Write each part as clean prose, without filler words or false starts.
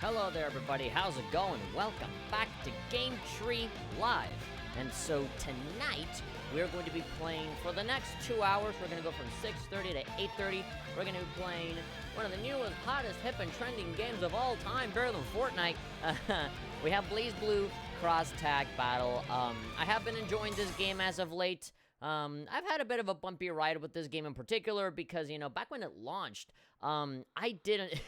Hello there, everybody. How's it going? Welcome back to GameTree Live. And so tonight, we're going to be playing for the next 2 hours. We're going to go from 6:30 to 8:30. We're going to be playing one of the newest, hottest, hip, and trending games of all time, better than Fortnite. We have Blazblue Cross Tag Battle. I have been enjoying this game as of late. I've had a bit of a bumpy ride with this game in particular because, you know, back when it launched, I didn't...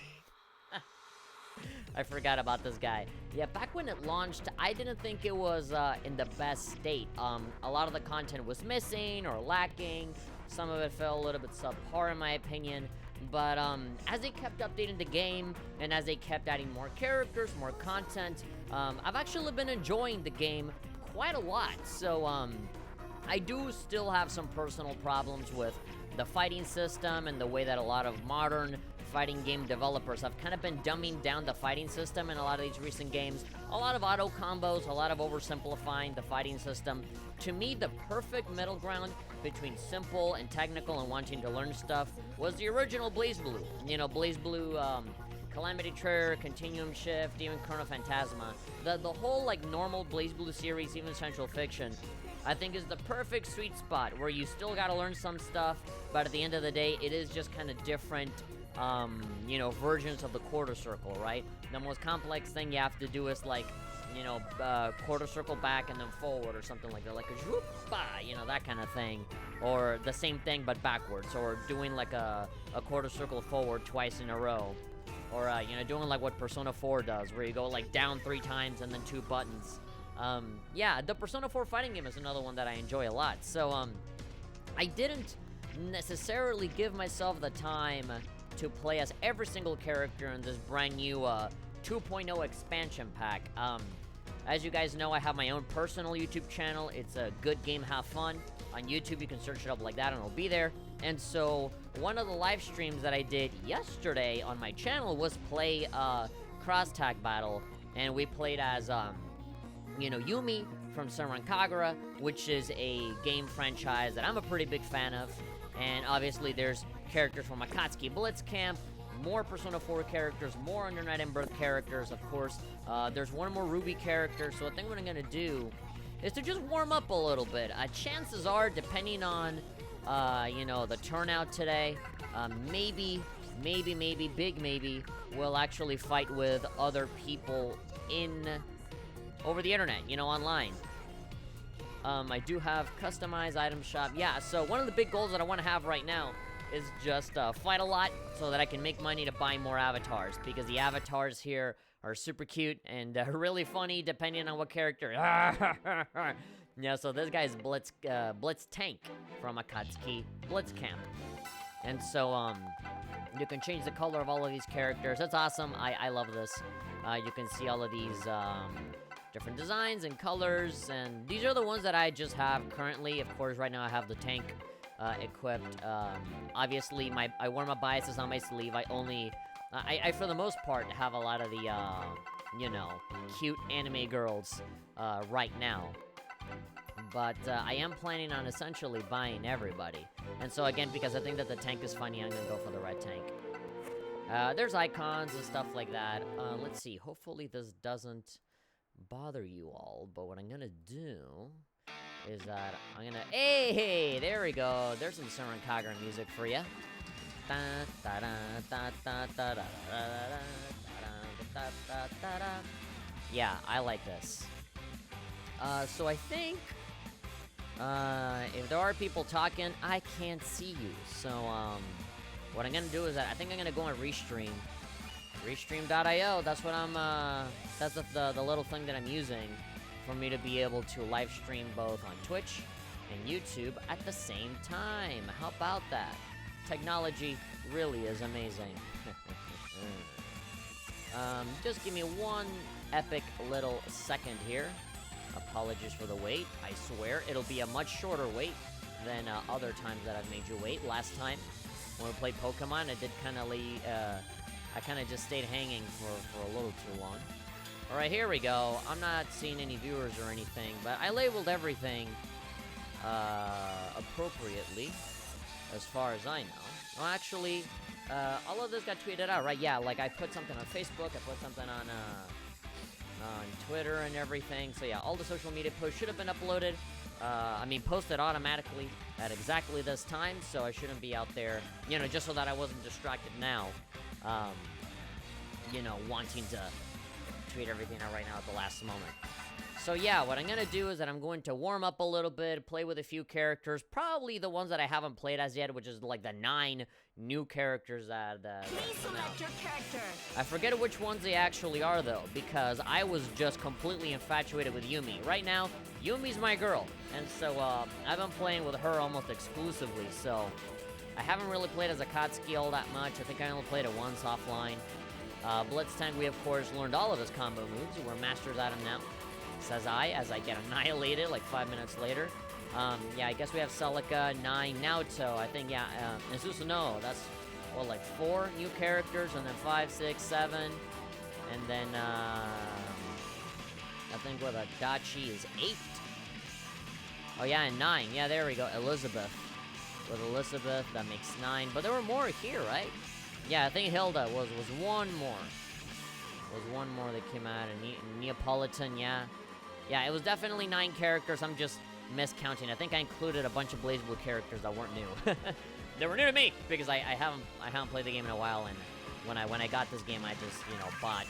I forgot about this guy. Yeah, back when it launched, I didn't think it was in the best state. A lot of the content was missing or lacking. Some of it felt a little bit subpar in my opinion. But as they kept updating the game and as they kept adding more characters, more content, I've actually been enjoying the game quite a lot. So I do still have some personal problems with the fighting system and the way that a lot of modern fighting game developers have kind of been dumbing down the fighting system in a lot of these recent games. A lot of auto combos, a lot of oversimplifying the fighting system. To me, the perfect middle ground between simple and technical and wanting to learn stuff was the original Blazblue. You know, Blazblue, Calamity Trigger, Continuum Shift, even Chrono Phantasma. The whole, like, normal Blazblue series, even Central Fiction, I think is the perfect sweet spot where you still gotta learn some stuff, but at the end of the day, it is just kind of different, you know, versions of the quarter circle, right? The most complex thing you have to do is, like, you know, quarter circle back and then forward or something like that, like a whoop-bah, you know, that kind of thing. Or the same thing but backwards, or doing like a quarter circle forward twice in a row. Or, you know, doing like what Persona 4 does, where you go like down 3 times and then 2 buttons. Yeah, the Persona 4 fighting game is another one that I enjoy a lot. So, I didn't necessarily give myself the time to play as every single character in this brand new 2.0 expansion pack. As you guys know, I have my own personal YouTube channel. It's a Good Game Have Fun. On YouTube, you can search it up like that and it'll be there. And so, one of the live streams that I did yesterday on my channel was play Cross Tag Battle. And we played as, you know, Yumi from Senran Kagura, which is a game franchise that I'm a pretty big fan of. And obviously, there's characters from Akatsuki Blitzcamp, more Persona 4 characters, more Under Night and Birth characters, of course. There's one more Ruby character, so I think what I'm gonna do is to just warm up a little bit. Chances are, depending on, you know, the turnout today, maybe, big maybe, we'll actually fight with other people over the internet, you know, online. I do have customized item shop. Yeah, so one of the big goals that I want to have right now is just fight a lot so that I can make money to buy more avatars, because the avatars here are super cute and really funny depending on what character. Yeah, so this guy's Blitz Tank from Akatsuki Blitzcamp. And so, you can change the color of all of these characters. That's awesome. I love this. You can see all of these different designs and colors, and these are the ones that I just have currently. Of course, right now I have the tank equipped. Obviously, I wear my biases on my sleeve. I for the most part have a lot of the, you know, cute anime girls right now. But I am planning on essentially buying everybody. And so again, because I think that the tank is funny, I'm gonna go for the red tank. There's icons and stuff like that. Let's see, hopefully this doesn't bother you all, but what I'm gonna do is that I'm gonna... Hey, there we go. There's some Senran Kagura music for you. Yeah, I like this. So I think if there are people talking, I can't see you. So what I'm gonna do is that I think I'm gonna go on Restream. Restream.io, that's what I'm, that's the little thing that I'm using for me to be able to live stream both on Twitch and YouTube at the same time. How about that? Technology really is amazing. Just give me one epic little second here. Apologies for the wait. I swear it'll be a much shorter wait than other times that I've made you wait. Last time when we played Pokemon, I did kind of I kind of just stayed hanging for a little too long. Alright, here we go. I'm not seeing any viewers or anything, but I labeled everything appropriately, as far as I know. Well, actually, All of this got tweeted out, right? Yeah, like I put something on Facebook, I put something on Twitter and everything. So yeah, all the social media posts should have been uploaded. I mean, posted automatically at exactly this time, so I shouldn't be out there, you know, just so that I wasn't distracted now, you know, wanting to tweet everything out right now at the last moment. So yeah, what I'm going to do is that I'm going to warm up a little bit, play with a few characters, probably the ones that I haven't played as yet, which is like the 9 new characters that Please select your character. I forget which ones they actually are, though, because I was just completely infatuated with Yumi. Right now, Yumi's my girl, and so I've been playing with her almost exclusively, so I haven't really played as Akatsuki all that much. I think I only played it once offline. Blitztank, we of course learned all of his combo moves. We're masters at him now, says I, as I get annihilated like 5 minutes later. Yeah, I guess we have Celica, 9, Naoto, I think, yeah, and Susanoo, that's, well, like 4 new characters, and then 5, 6, 7, and then, I think with Adachi is 8. Oh, yeah, and 9, yeah, there we go, Elizabeth. With Elizabeth, that makes 9, but there were more here, right? Yeah, I think Hilda was one more. Was one more that came out, and Neapolitan, yeah. Yeah, it was definitely 9 characters. I'm just miscounting. I think I included a bunch of Blazblue characters that weren't new. They were new to me because I haven't played the game in a while, and when I got this game, I just, you know, bought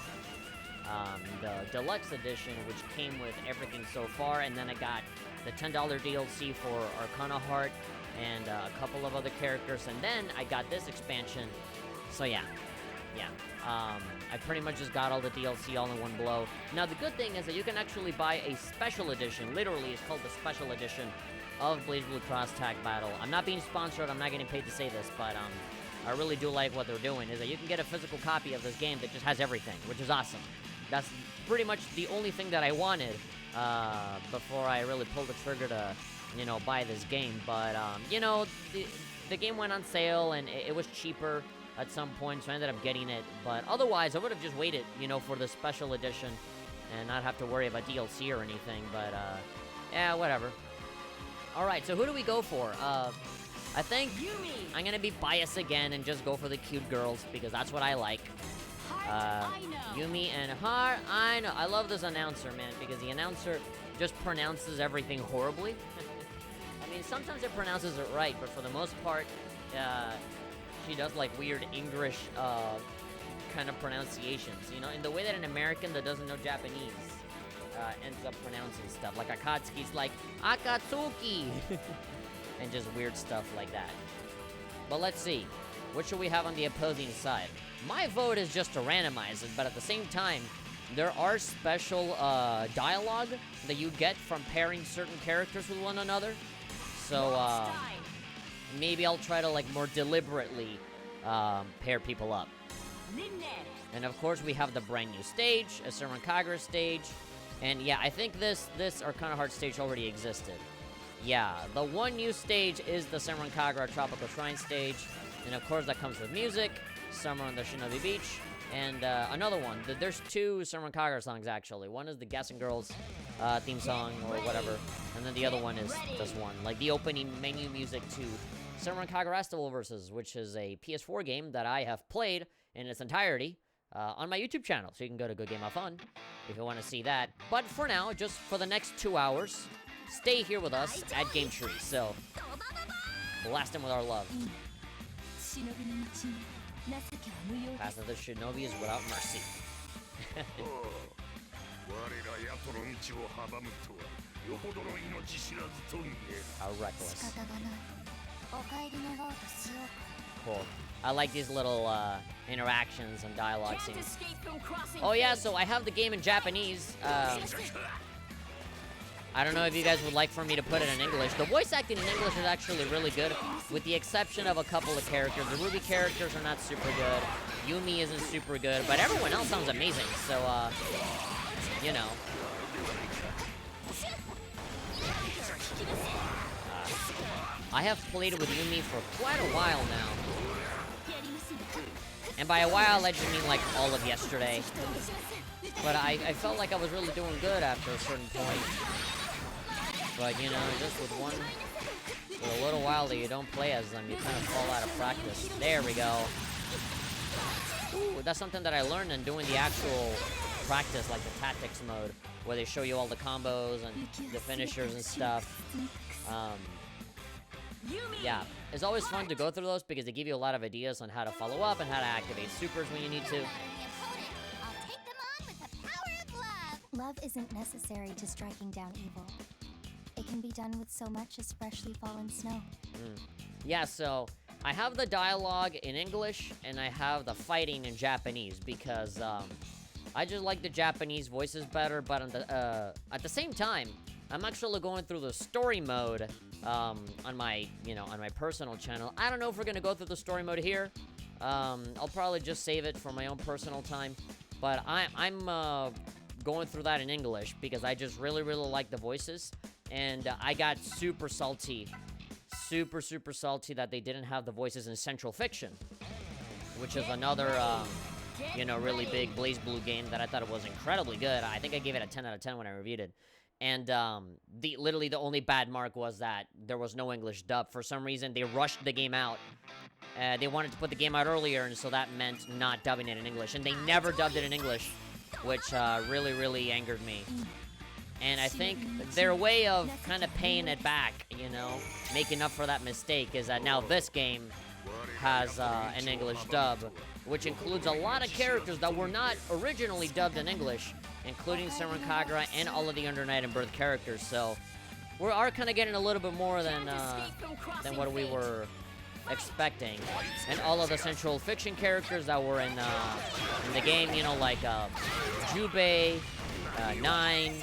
the deluxe edition, which came with everything so far, and then I got the $10 DLC for Arcana Heart and a couple of other characters, and then I got this expansion. So yeah. I pretty much just got all the DLC all in one blow. Now, the good thing is that you can actually buy a special edition. Literally, it's called the special edition of Blazblue Cross Tag Battle. I'm not being sponsored. I'm not getting paid to say this, but I really do like what they're doing, is that you can get a physical copy of this game that just has everything, which is awesome. That's pretty much the only thing that I wanted before I really pulled the trigger to, you know, buy this game. But, you know, the game went on sale, and it was cheaper at some point, so I ended up getting it. But otherwise, I would have just waited, you know, for the special edition and not have to worry about DLC or anything. But, yeah, whatever. Alright, so who do we go for? I think Yumi. I'm gonna be biased again and just go for the cute girls, because that's what I like. Yumi and Har, I know. I love this announcer, man, because the announcer just pronounces everything horribly. I mean, sometimes it pronounces it right, but for the most part, she does like weird English kind of pronunciations, you know, in the way that an American that doesn't know Japanese ends up pronouncing stuff. Like Akatsuki's like Akatsuki, and just weird stuff like that. But let's see, what should we have on the opposing side? My vote is just to randomize it, but at the same time, there are special dialogue that you get from pairing certain characters with one another. So maybe I'll try to like more deliberately pair people up. And of course we have the brand new stage, a Senran Kagura stage. And yeah, I think this Arcana Heart stage already existed. Yeah, the one new stage is the Senran Kagura Tropical Shrine stage. And of course that comes with music, Summer on the Shinobi Beach, and another one. There's 2 Senran Kagura songs actually. One is the Gassen Girls theme song or whatever. And then the other one is this one, like the opening menu music to Senran Kagura Festival Versus, which is a PS4 game that I have played in its entirety on my YouTube channel. So you can go to Good Game of Fun if you want to see that. But for now, just for the next 2 hours, stay here with us at GameTree. So, blast them with our love. Path of the Shinobi is without mercy. How reckless. Cool. I like these little interactions and dialogue scenes. Oh yeah, so I have the game in Japanese. I don't know if you guys would like for me to put it in English. The voice acting in English is actually really good, with the exception of a couple of characters. The Ruby characters are not super good. Yumi isn't super good, but everyone else sounds amazing. So, you know. I have played with Yumi for quite a while now. And by a while, I just mean like all of yesterday. But I felt like I was really doing good after a certain point. But, you know, just with a little while that you don't play as them, you kind of fall out of practice. There we go. Ooh, that's something that I learned in doing the actual practice, like the tactics mode, where they show you all the combos and the finishers and stuff. Yeah, it's always fun to go through those because they give you a lot of ideas on how to follow up and how to activate supers when you need to. Love isn't necessary to striking down evil. It can be done with so much as freshly fallen snow. Yeah, so I have the dialogue in English and I have the fighting in Japanese because I just like the Japanese voices better, but at the same time, I'm actually going through the story mode on my personal channel. I don't know if we're gonna go through the story mode here. I'll probably just save it for my own personal time, but I'm going through that in English because I just really like the voices, and I got super salty that they didn't have the voices in Central Fiction, which is another really big Blazblue game that I thought it was incredibly good. I think I gave it a 10 out of 10 when I reviewed it. And literally the only bad mark was that there was no English dub. For some reason, they rushed the game out. They wanted to put the game out earlier, and so that meant not dubbing it in English. And they never dubbed it in English, which really angered me. And I think their way of kind of paying it back, making up for that mistake, is that now this game has an English dub, which includes a lot of characters that were not originally dubbed in English, including Senran Kagura and all of the Under Night and Birth characters. So we are kind of getting a little bit more than what we were expecting. And all of the Central Fiction characters that were in the game, like Jubei, Nine,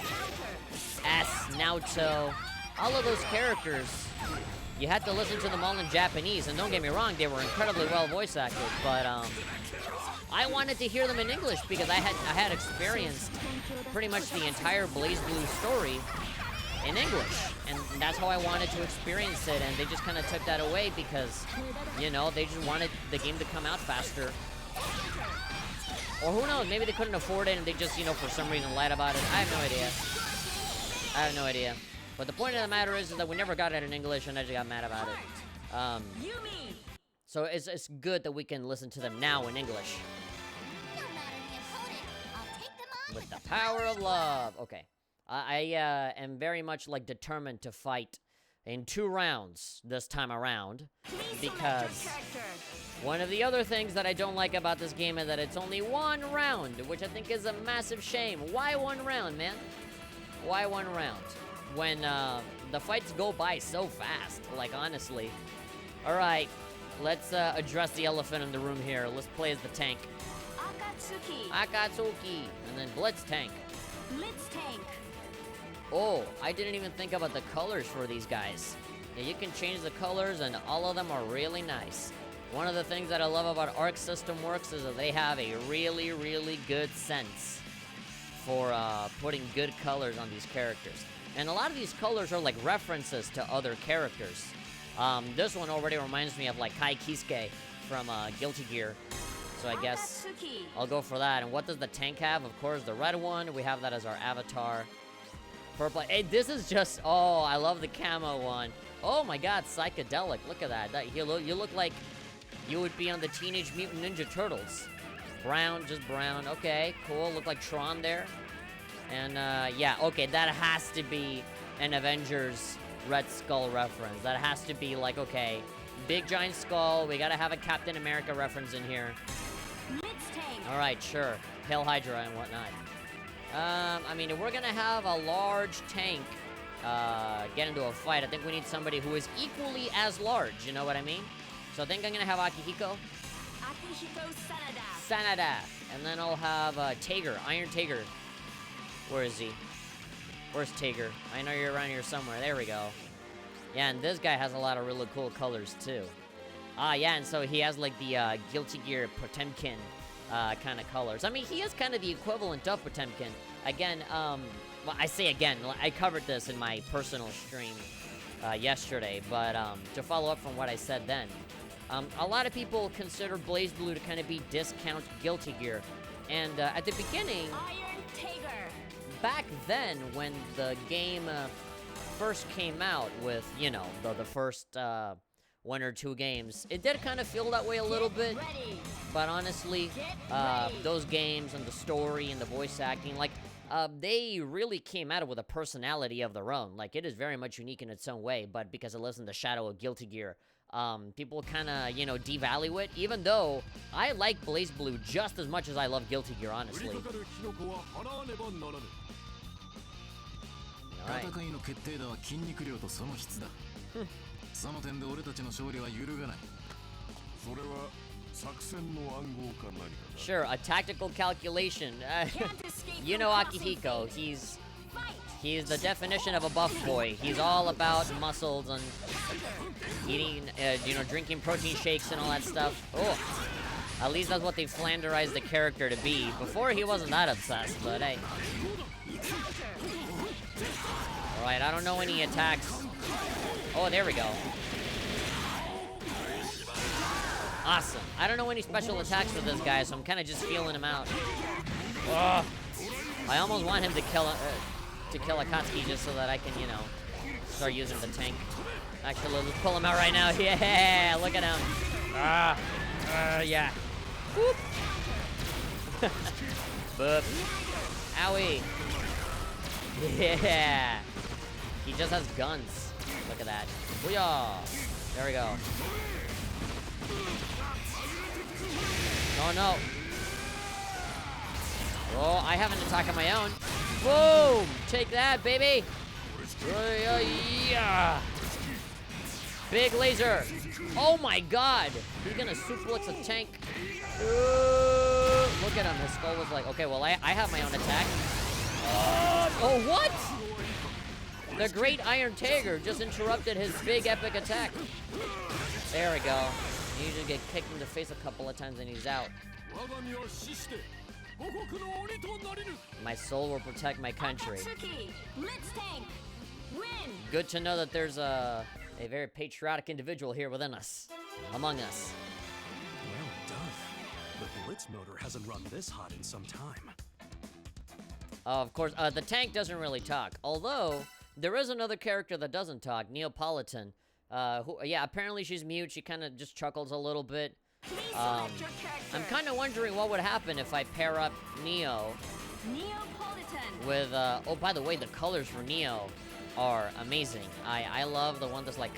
S, Naoto, all of those characters, you had to listen to them all in Japanese. And don't get me wrong, they were incredibly well voice acted, but I wanted to hear them in English because I had experienced pretty much the entire BlazBlue story in English, and that's how I wanted to experience it, and they just kind of took that away because, they just wanted the game to come out faster. Or who knows, maybe they couldn't afford it and they just, for some reason lied about it. I have no idea. But the point of the matter is that we never got it in English, and I just got mad about it. So it's good that we can listen to them now in English. With the power of love. Okay. I am very much determined to fight in 2 rounds this time around, because one of the other things that I don't like about this game is that it's only 1 round, which I think is a massive shame. Why 1 round, man? Why 1 round? When the fights go by so fast, honestly. Alright, let's address the elephant in the room here. Let's play as the tank. Akatsuki. And then Blitz Tank. Oh, I didn't even think about the colors for these guys. Yeah, you can change the colors, and all of them are really nice. One of the things that I love about Arc System Works is that they have a really good sense for putting good colors on these characters. And a lot of these colors are references to other characters. This one already reminds me of Kai Kisuke from Guilty Gear. So I guess I'll go for that. And what does the tank have? Of course, the red one. We have that as our avatar. Purple. Hey, this is just... Oh, I love the camo one. Oh my god, psychedelic. Look at that. You look like you would be on the Teenage Mutant Ninja Turtles. Brown, just brown. Okay, cool. Look like Tron there. And, yeah, okay, that has to be an Avengers Red Skull reference. That has to be okay, big giant skull. We gotta have a Captain America reference in here. Alright, sure. Hail Hydra and whatnot. I mean, if we're gonna have a large tank get into a fight, I think we need somebody who is equally as large, you know what I mean? So I think I'm gonna have Akihiko. Sanada. And then I'll have Tager, Iron Tager. Where is he? Where's Tager? I know you're around here somewhere. There we go. Yeah, and this guy has a lot of really cool colors, too. Yeah, and so he has, the Guilty Gear Potemkin kind of colors. I mean, he is kind of the equivalent of Potemkin. Again, well, I say again, I covered this in my personal stream yesterday, but to follow up from what I said then, a lot of people consider BlazBlue to kind of be discount Guilty Gear. And at the beginning... Back then, when the game first came out with, the first one or two games. It did kind of feel that way a little bit, but honestly, those games and the story and the voice acting, like, they really came at it with a personality of their own. Like, it is very much unique in its own way, but because it lives in the shadow of Guilty Gear, people kind of, you know, devalue it, even though I like BlazBlue just as much as I love Guilty Gear, honestly. Alright. Sure, a tactical calculation. You know Akihiko, he's the definition of a buff boy. He's all about muscles and eating, you know, drinking protein shakes and all that stuff. Oh, at least that's what they flanderized the character to be. Before, he wasn't that obsessed, but hey. Alright, I don't know any attacks. Oh, there we go. Awesome. I don't know any special attacks for this guy, so I'm kind of just feeling him out. Ugh. I almost want him to kill Akatsuki just so that I can, you know, start using the tank. Actually, let's pull him out right now. Yeah, look at him. Yeah. Boop. Boop. Owie. Yeah. He just has guns. Look at that. Booyah. There we go. Oh no. Oh, I have an attack of my own. Boom! Take that, baby! Yeah! Big laser! Oh my god! He's gonna suplex a tank. Look at him. His skull was like, okay, well, I have my own attack. Oh, what? The Great Iron Tiger just interrupted his big epic attack. There we go. You usually get kicked in the face a couple of times and he's out. My soul will protect my country. Good to know that there's a very patriotic individual here within us, among us. Well done. The Blitz motor hasn't run this hot in some time. Of course, the tank doesn't really talk. Although, there is another character that doesn't talk, Neapolitan. Yeah, apparently she's mute. She kind of just chuckles a little bit. I'm kind of wondering what would happen if I pair up Neo with, oh, by the way, the colors for Neo are amazing. I love the one that's like,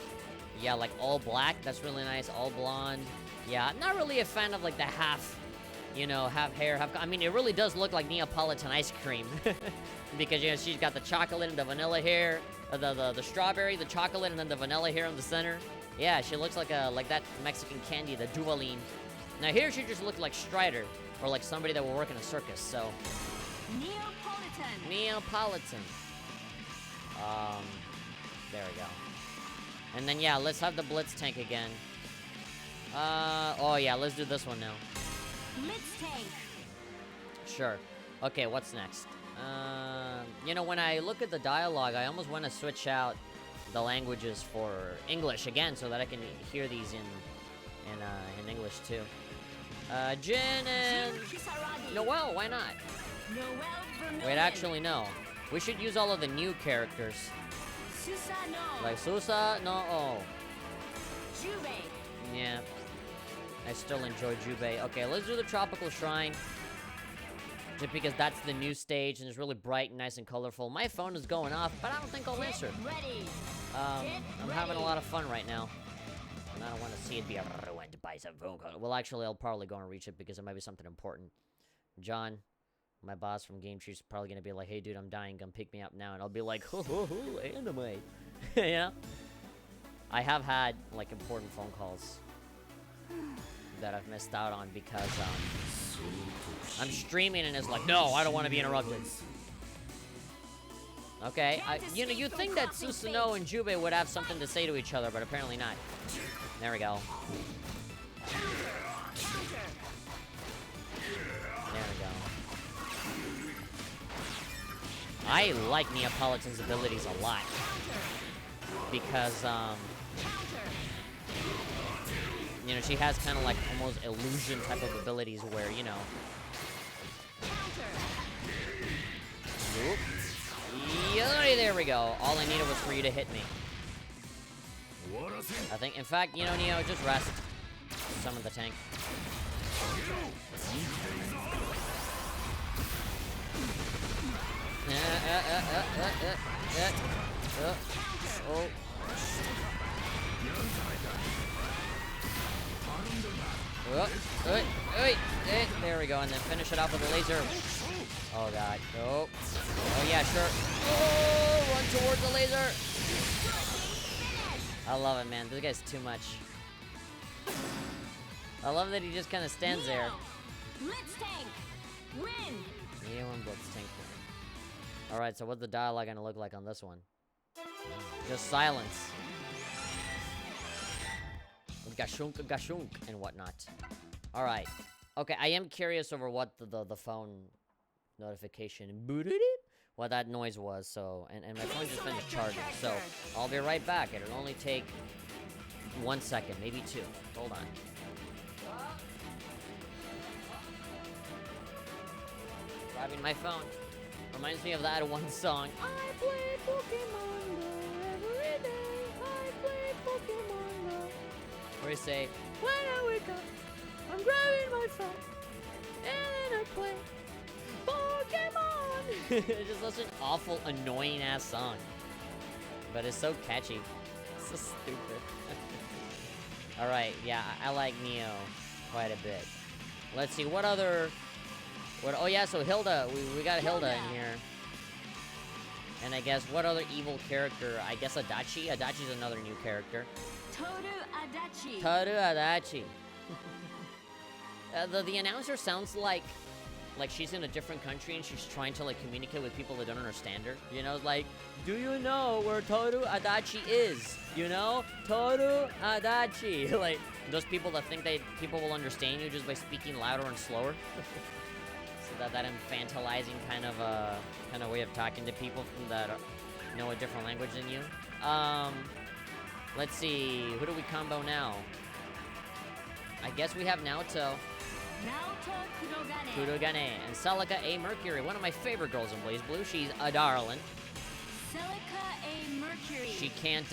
yeah, like all black. That's really nice. All blonde. Yeah, I'm not really a fan of like the half, you know, half hair, half, I mean, it really does look like Neapolitan ice cream. Because, you know, she's got the chocolate and the vanilla hair, the strawberry, the chocolate, and then the vanilla hair in the center. Yeah, she looks like that Mexican candy, the Duvalin. Now here she just looked like Strider, or like somebody that will work in a circus, so. Neapolitan. There we go. And then, yeah, let's have the Blitz tank again. Oh yeah, let's do this one now. Blitz tank. Sure. Okay, what's next? You know, when I look at the dialogue, I almost want to switch out the languages for English again, so that I can hear these in English too. Jin and Noel, why not? Wait, actually no. We should use all of the new characters. Like Susa, no, oh. Yeah. I still enjoy Jubei. Okay, let's do the Tropical Shrine. Just because that's the new stage and it's really bright and nice and colorful. My phone is going off, but I don't think I'll answer. I'm having a lot of fun right now. And I don't want to see it be a went to buy some phone call. Well, actually, I'll probably go and reach it because it might be something important. John, my boss from GameTree, is probably going to be like, hey, dude, I'm dying. Come pick me up now. And I'll be like, ho, ho, ho, anime. Yeah? I have had, like, important phone calls that I've missed out on because, I'm streaming and it's like, no, I don't want to be interrupted. Okay, you know, you'd think that Susanoo and Jubei would have something to say to each other, but apparently not. There we go. There we go. I like Neapolitan's abilities a lot. Because, you know, she has kind of like almost illusion type of abilities where, you know. Oop. Yeah, there we go. All I needed was for you to hit me. I think, in fact, you know, Neo, just rest. Summon the tank. Oh. There we go, and then finish it off with a laser. Oh god. Oh. Oh yeah, sure. Oh, run towards the laser. I love it, man. This guy's too much. I love that he just kind of stands there. Blitz tank. Win. Neo and Blitz tank. All right, so what's the dialogue gonna look like on this one? Just silence. Gashunk, gashunk, and whatnot. All right. Okay, I am curious over what the phone notification, what that noise was. So, and my phone just finished charging. So, I'll be right back. It'll only take 1 second, maybe 2. Hold on. Grabbing my phone. Reminds me of that one song. I play Pokemon Go every day. I play Pokemon Go. Where you say, when I wake up, I'm grabbing my phone, and then I play Pokemon. It's just such an awful, annoying ass song. But it's so catchy. It's so stupid. Alright, yeah, I like Neo quite a bit. Let's see, what other... oh yeah, so Hilda, we got Hilda in here. And I guess, what other evil character? I guess Adachi? Adachi's another new character. Toru Adachi. The announcer sounds like she's in a different country and she's trying to like communicate with people that don't understand her. You know, like, do you know where Toru Adachi is? You know, Toru Adachi. Like those people that think people will understand you just by speaking louder and slower. So that infantilizing kind of way of talking to people that know a different language than you. Let's see, who do we combo now? I guess we have Naoto. Kurogane. And Celica A. Mercury, one of my favorite girls in BlazBlue. She's a darling. Celica A. Mercury. She can't,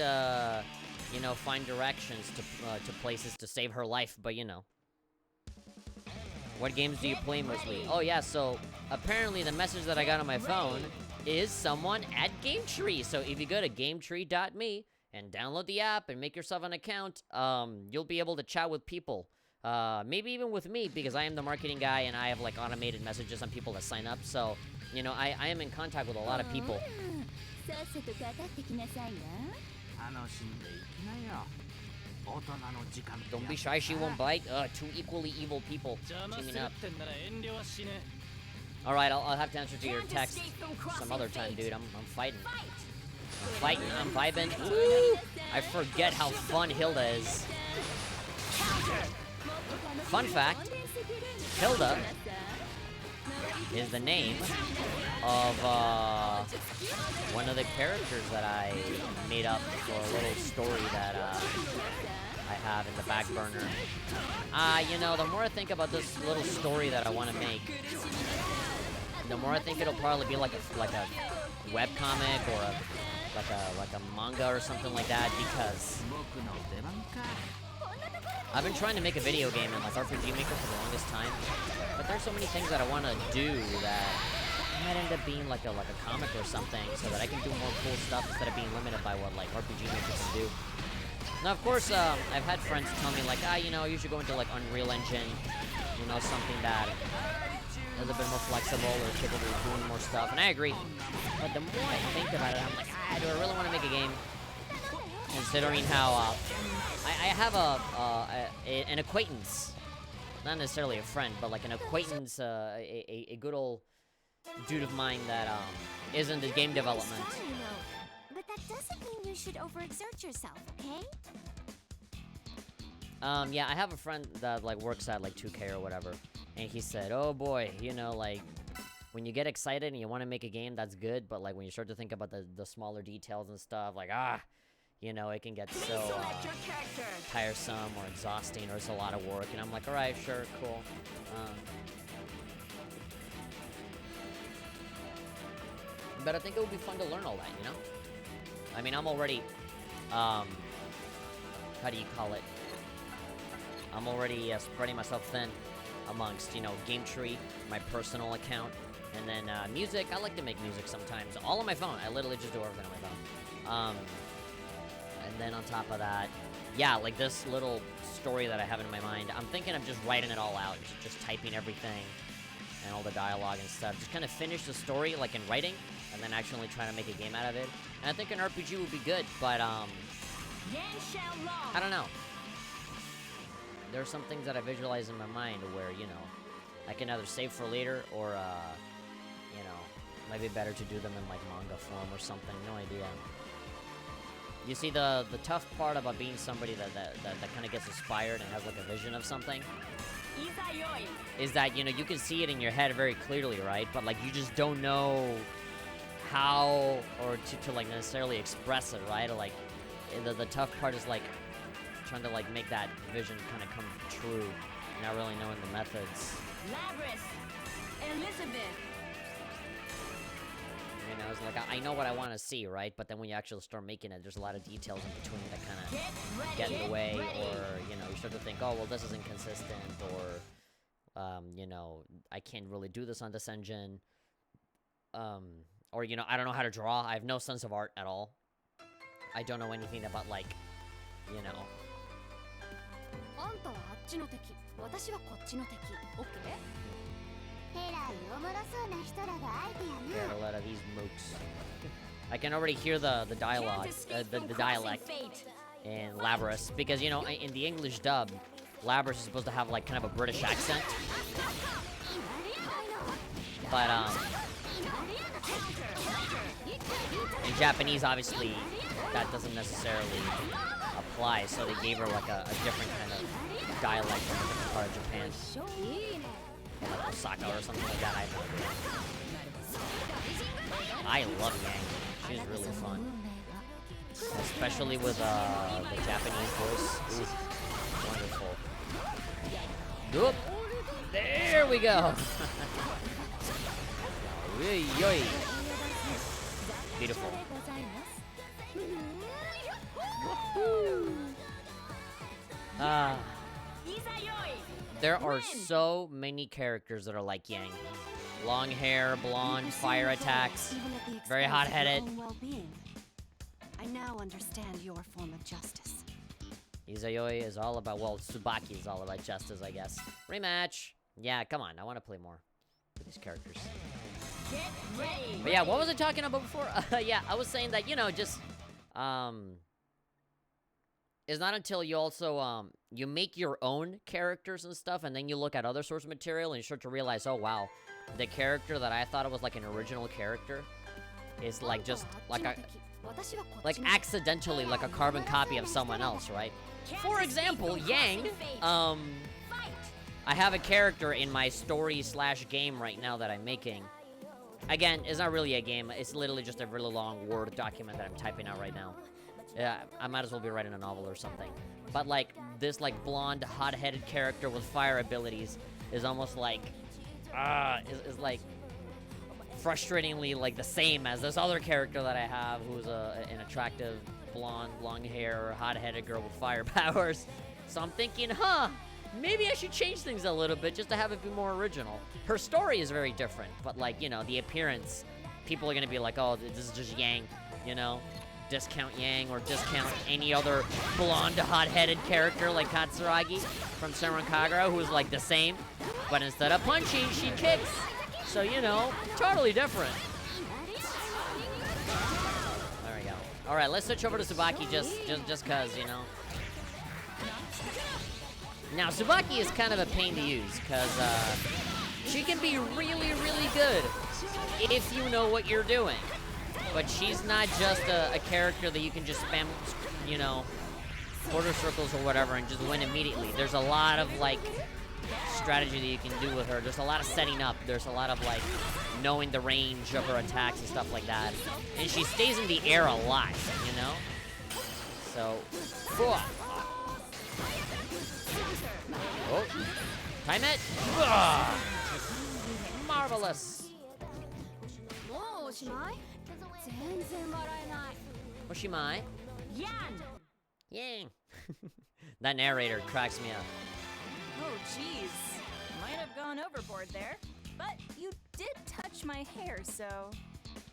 you know, find directions to places to save her life, but you know. What games do you play mostly? Oh yeah, so apparently the message that I got on my phone is someone at GameTree. So if you go to GameTree.me and download the app and make yourself an account, you'll be able to chat with people. Maybe even with me, because I am the marketing guy and I have like automated messages on people that sign up. So, you know, I am in contact with a lot of people. Don't be shy, she won't bite. Two equally evil people teaming up. Alright, I'll have to answer to your text some other time, dude. I'm fighting. I'm fighting, I'm vibing. Woo! I forget how fun Hilda is. Fun fact, Hilda is the name of one of the characters that I made up for a little story that I have in the back burner. You know, the more I think about this little story that I want to make, the more I think it'll probably be like a webcomic or like a manga or something like that, because I've been trying to make a video game in like RPG Maker for the longest time, but there's so many things that I want to do that might end up being like a comic or something, so that I can do more cool stuff instead of being limited by what like RPG Maker can do. Now, of course, I've had friends tell me like, you know, you should go into like Unreal Engine, you know, something that is a bit more flexible or capable of doing more stuff, and I agree. But the more I think about it, I'm like, do I really want to make a game? Considering how I have an acquaintance, not necessarily a friend, but like an acquaintance, a good old dude of mine that is into game development. But that doesn't mean you should overexert yourself, okay? Yeah, I have a friend that like works at like 2K or whatever, and he said, oh boy, you know, like when you get excited and you want to make a game, that's good, but like when you start to think about the smaller details and stuff, like you know, it can get so tiresome or exhausting, or it's a lot of work. And I'm like, all right, sure, cool. But I think it would be fun to learn all that, you know? I mean, I'm already how do you call it? I'm already spreading myself thin amongst, you know, GameTree, my personal account, and then music. I like to make music sometimes, all on my phone. I literally just do everything on my phone. And then on top of that, yeah, like this little story that I have in my mind, I'm thinking of just writing it all out, just typing everything and all the dialogue and stuff. Just kind of finish the story, like in writing, and then actually trying to make a game out of it. And I think an RPG would be good, but, I don't know. There are some things that I visualize in my mind where, you know, I can either save for later or, you know, it might be better to do them in, like, manga form or something. No idea. You see, the tough part about being somebody that kind of gets inspired and has, like, a vision of something is that, you know, you can see it in your head very clearly, right? But, like, you just don't know how or to like, necessarily express it, right? Or, like, the tough part is, like, trying to, like, make that vision kind of come true, not really knowing the methods. You know, it's like, I know what I want to see, right? But then when you actually start making it, there's a lot of details in between that kind of get in the way, or, you know, you start to think, oh, well, this is inconsistent, or, you know, I can't really do this on this engine, or, you know, I don't know how to draw. I have no sense of art at all. I don't know anything about, like, you know. Get a lot of these mooks. I can already hear the dialogue, the dialect in Labras, because, you know, in the English dub, Labras is supposed to have, like, kind of a British accent. But, in Japanese, obviously, that doesn't necessarily apply, so they gave her, like, a different kind of dialect from a different part of Japan. Like Osaka or something like that, I have no idea. I love Yang. She's really fun. Especially with, the Japanese voice. Ooh, wonderful. Oop! There we go! Beautiful. There are so many characters that are like Yang. Long hair, blonde, fire attacks, very hot-headed. I now understand your form of justice. Izayoi is all about, well, Tsubaki is all about justice, I guess. Rematch! Yeah, come on, I want to play more with these characters. But yeah, what was I talking about before? Yeah, I was saying that, you know, just, it's not until you also, you make your own characters and stuff, and then you look at other source material, and you start to realize, oh, wow, the character that I thought it was, like, an original character is, like, just, like, accidentally, like, a carbon copy of someone else, right? For example, Yang, I have a character in my story/game right now that I'm making. Again, it's not really a game, it's literally just a really long Word document that I'm typing out right now. Yeah, I might as well be writing a novel or something. But, like, this, like, blonde, hot-headed character with fire abilities is almost like, is like, frustratingly, like, the same as this other character that I have, who's an attractive, blonde, long hair, hot-headed girl with fire powers. So I'm thinking, maybe I should change things a little bit just to have it be more original. Her story is very different, but, like, you know, the appearance, people are gonna be like, oh, this is just Yang, you know? Discount Yang or discount any other blonde, hot-headed character like Katsuragi from Senran Kagura, who's like the same, but instead of punching, she kicks. So, you know, totally different. There we go. All right, let's switch over to Tsubaki just cause, you know. Now, Tsubaki is kind of a pain to use, cause she can be really, really good if you know what you're doing. But she's not just a character that you can just spam, you know, quarter circles or whatever and just win immediately. There's a lot of, like, strategy that you can do with her. There's a lot of setting up. There's a lot of, like, knowing the range of her attacks and stuff like that. And she stays in the air a lot, you know? So, oh, time it. Marvelous. Oshimai? Yang. That narrator cracks me up. Oh, jeez. Might have gone overboard there. But you did touch my hair, so...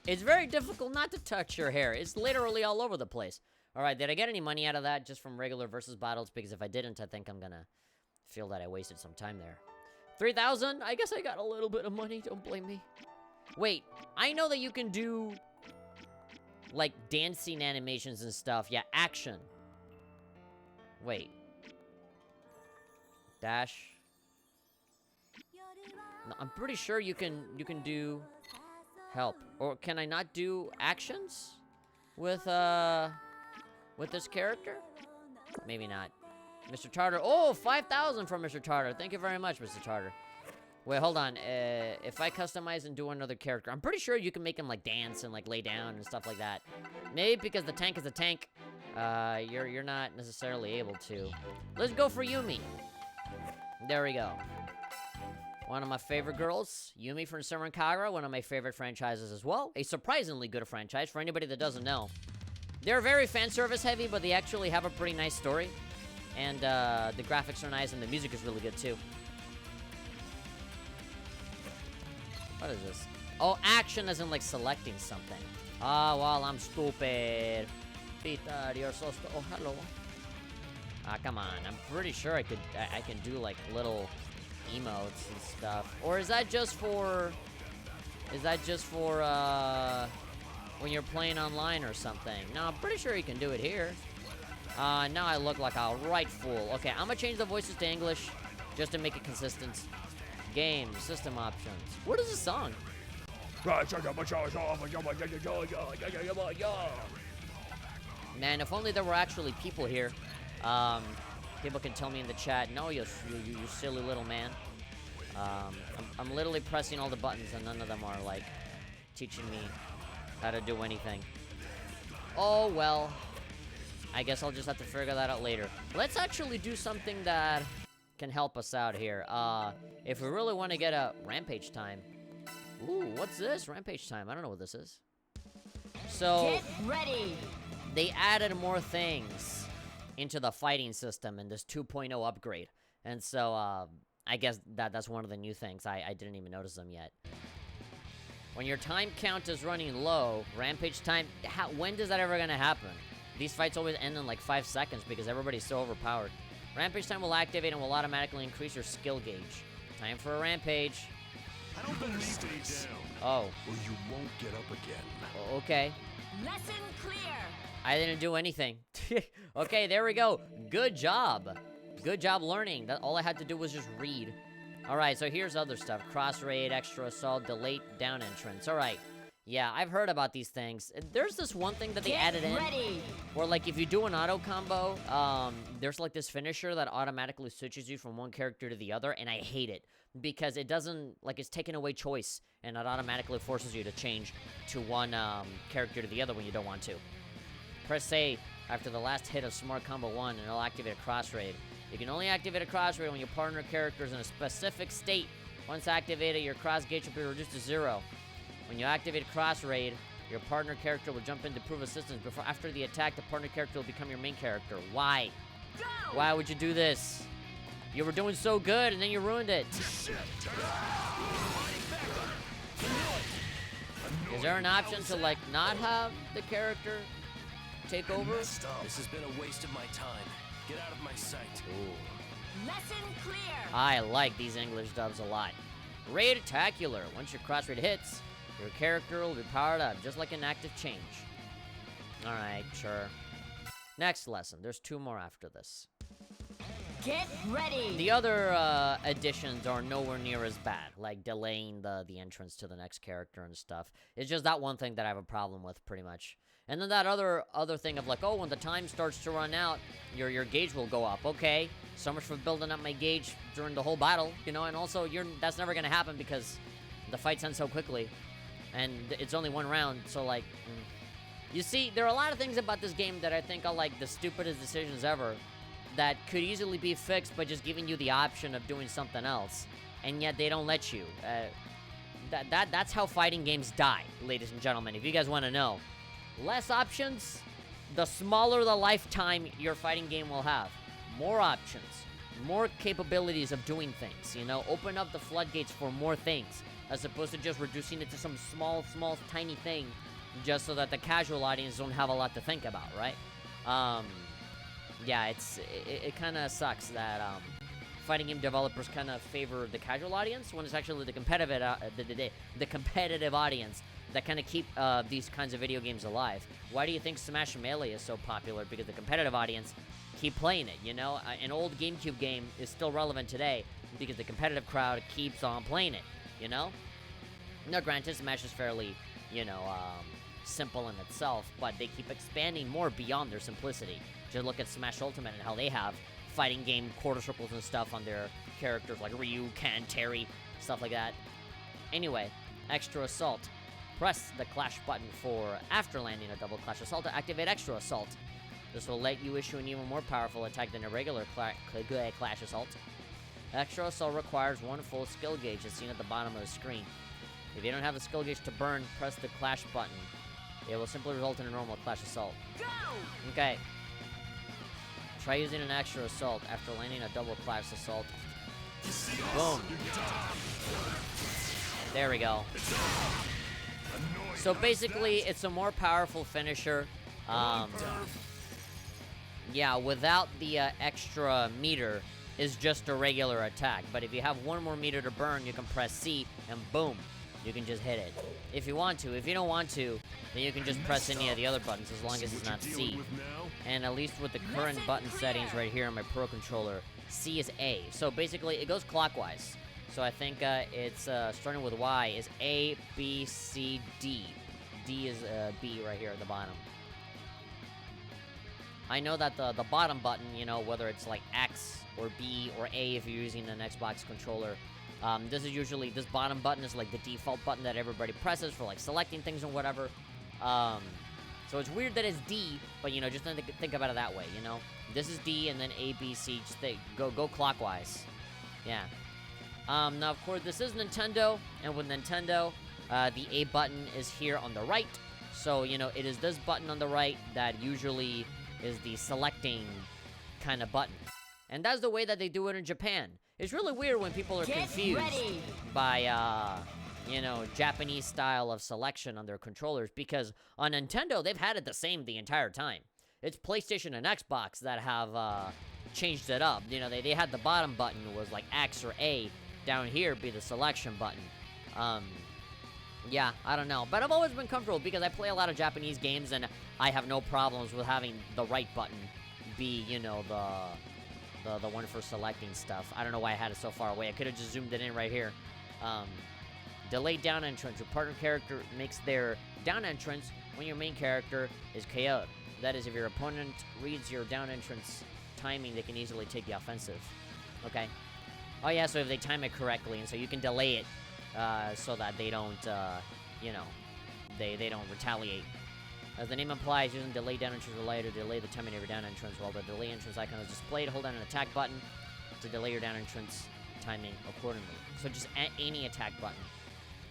It's very difficult not to touch your hair. It's literally all over the place. All right, did I get any money out of that just from regular versus battles? Because if I didn't, I think I'm gonna feel that I wasted some time there. 3,000? I guess I got a little bit of money. Don't blame me. Wait, I know that you can do, like, dancing animations and stuff. Yeah, action. Wait. Dash. No, I'm pretty sure you can do help. Or can I not do actions with this character? Maybe not. Mr. Tartar. Oh, 5,000 from Mr. Tartar. Thank you very much, Mr. Tartar. Wait, hold on. If I customize and do another character, I'm pretty sure you can make him, like, dance and, like, lay down and stuff like that. Maybe because the tank is a tank, you're not necessarily able to. Let's go for Yumi. There we go. One of my favorite girls, Yumi from Summer Kagura, one of my favorite franchises as well. A surprisingly good franchise for anybody that doesn't know. They're very fan service heavy, but they actually have a pretty nice story. And the graphics are nice and the music is really good too. What is this? Oh, action isn't like selecting something. Ah, well, I'm stupid. Peter, you're so oh, hello. Ah, come on. I'm pretty sure I can do like little emotes and stuff. Or is that just for when you're playing online or something? No, I'm pretty sure you can do it here. Now I look like a right fool. Okay, I'm gonna change the voices to English just to make it consistent. Game, system options. What is this song? Man, if only there were actually people here. People can tell me in the chat, no, you silly little man. I'm literally pressing all the buttons and none of them are, like, teaching me how to do anything. Oh, well. I guess I'll just have to figure that out later. Let's actually do something that can help us out here. If we really want to get a Rampage time. Ooh, what's this? Rampage time. I don't know what this is. So, Get ready! They added more things into the fighting system in this 2.0 upgrade. And so, I guess that's one of the new things. I didn't even notice them yet. When your time count is running low, Rampage time, when does that ever gonna happen? These fights always end in like 5 seconds because everybody's so overpowered. Rampage time will activate and will automatically increase your skill gauge. Time for a rampage. I don't better stay down, Oh, or you won't get up again. okay. Lesson clear! I didn't do anything. Okay, there we go. Good job. Good job learning. All I had to do was just read. Alright, so here's other stuff. Cross raid, extra assault, delayed down entrance. Alright. Yeah, I've heard about these things. There's this one thing that they added in. Ready! Where, like, if you do an auto combo, there's, like, this finisher that automatically switches you from one character to the other, and I hate it. Because it doesn't, like, it's taking away choice, and it automatically forces you to change to one, character to the other when you don't want to. Press A after the last hit of Smart Combo 1, and it'll activate a cross raid. You can only activate a cross raid when your partner character is in a specific state. Once activated, your cross gauge will be reduced to 0. When you activate Cross Raid, your partner character will jump in to prove assistance. After the attack, the partner character will become your main character. Why? Go! Why would you do this? You were doing so good, and then you ruined it. Is there an option to, like, not have the character take over? This has been a waste of my time. Get out of my sight. Ooh. Lesson clear! I like these English dubs a lot. Raid-tacular. Once your cross raid hits, your character will be powered up, just like an active change. Alright, sure. Next lesson. There's 2 more after this. Get ready! The other additions are nowhere near as bad, like delaying the entrance to the next character and stuff. It's just that one thing that I have a problem with, pretty much. And then that other thing of like, oh, when the time starts to run out, your gauge will go up. Okay, so much for building up my gauge during the whole battle, you know. And also, that's never gonna happen because the fights end so quickly, and it's only 1 round. So like, you see, there are a lot of things about this game that I think are like the stupidest decisions ever, that could easily be fixed by just giving you the option of doing something else, and yet they don't let you. That's how fighting games die, ladies and gentlemen. If you guys want to know, less options, the smaller the lifetime your fighting game will have. More options, more capabilities of doing things, you know? Open up the floodgates for more things, as opposed to just reducing it to some small, tiny thing, just so that the casual audience don't have a lot to think about, right? Yeah, it kind of sucks that, fighting game developers kind of favor the casual audience when it's actually the competitive audience that kind of keep these kinds of video games alive. Why do you think Smash Melee is so popular? Because the competitive audience keep playing it, you know? An old GameCube game is still relevant today because the competitive crowd keeps on playing it, you know? Now, granted, Smash is fairly, you know, simple in itself, but they keep expanding more beyond their simplicity. Just look at Smash Ultimate and how they have fighting game quarter circles and stuff on their characters like Ryu, Ken, Terry, stuff like that. Anyway, Extra Assault. Press the Clash button for after landing a double Clash Assault to activate Extra Assault. This will let you issue an even more powerful attack than a regular Clash Assault. Extra Assault requires one full skill gauge as seen at the bottom of the screen. If you don't have the skill gauge to burn, press the Clash button. It will simply result in a normal Clash Assault. Go! Okay. Try using an Extra Assault after landing a double Clash Assault. Boom. There we go. So basically, it's a more powerful finisher. Yeah, without the extra meter, is just a regular attack. But if you have one more meter to burn, you can press C, and boom, you can just hit it. If you want to. If you don't want to, then you can just press any of the other buttons as long as it's not C. And at least with the current button settings right here on my Pro Controller, C is A. So basically, it goes clockwise. So I think it's starting with Y is A, B, C, D. D is B right here at the bottom. I know that the bottom button, you know, whether it's like X or B or A if you're using an Xbox controller, this bottom button is like the default button that everybody presses for like selecting things and whatever. So it's weird that it's D, but you know, just think about it that way, you know? This is D and then A, B, C, just go clockwise. Yeah. Now, of course, this is Nintendo, and with Nintendo, the A button is here on the right. So, you know, it is this button on the right that usually is the selecting kind of button. And that's the way that they do it in Japan. It's really weird when people are confused by, you know, Japanese style of selection on their controllers, because on Nintendo, they've had it the same the entire time. It's PlayStation and Xbox that have changed it up. You know, they had the bottom button was like X or A. Down here be the selection button. Yeah, I don't know. But I've always been comfortable because I play a lot of Japanese games and I have no problems with having the right button be, you know, the one for selecting stuff. I don't know why I had it so far away. I could have just zoomed it in right here. Delayed down entrance. Your partner character makes their down entrance when your main character is KO'd. That is, if your opponent reads your down entrance timing, they can easily take the offensive. Okay. Oh yeah, so if they time it correctly, and so you can delay it, so that they don't, you know, they don't retaliate. As the name implies, using delay down entrance relay to delay the timing of your down entrance, while the delay entrance icon is displayed, hold down an attack button to delay your down entrance timing accordingly. So just any attack button.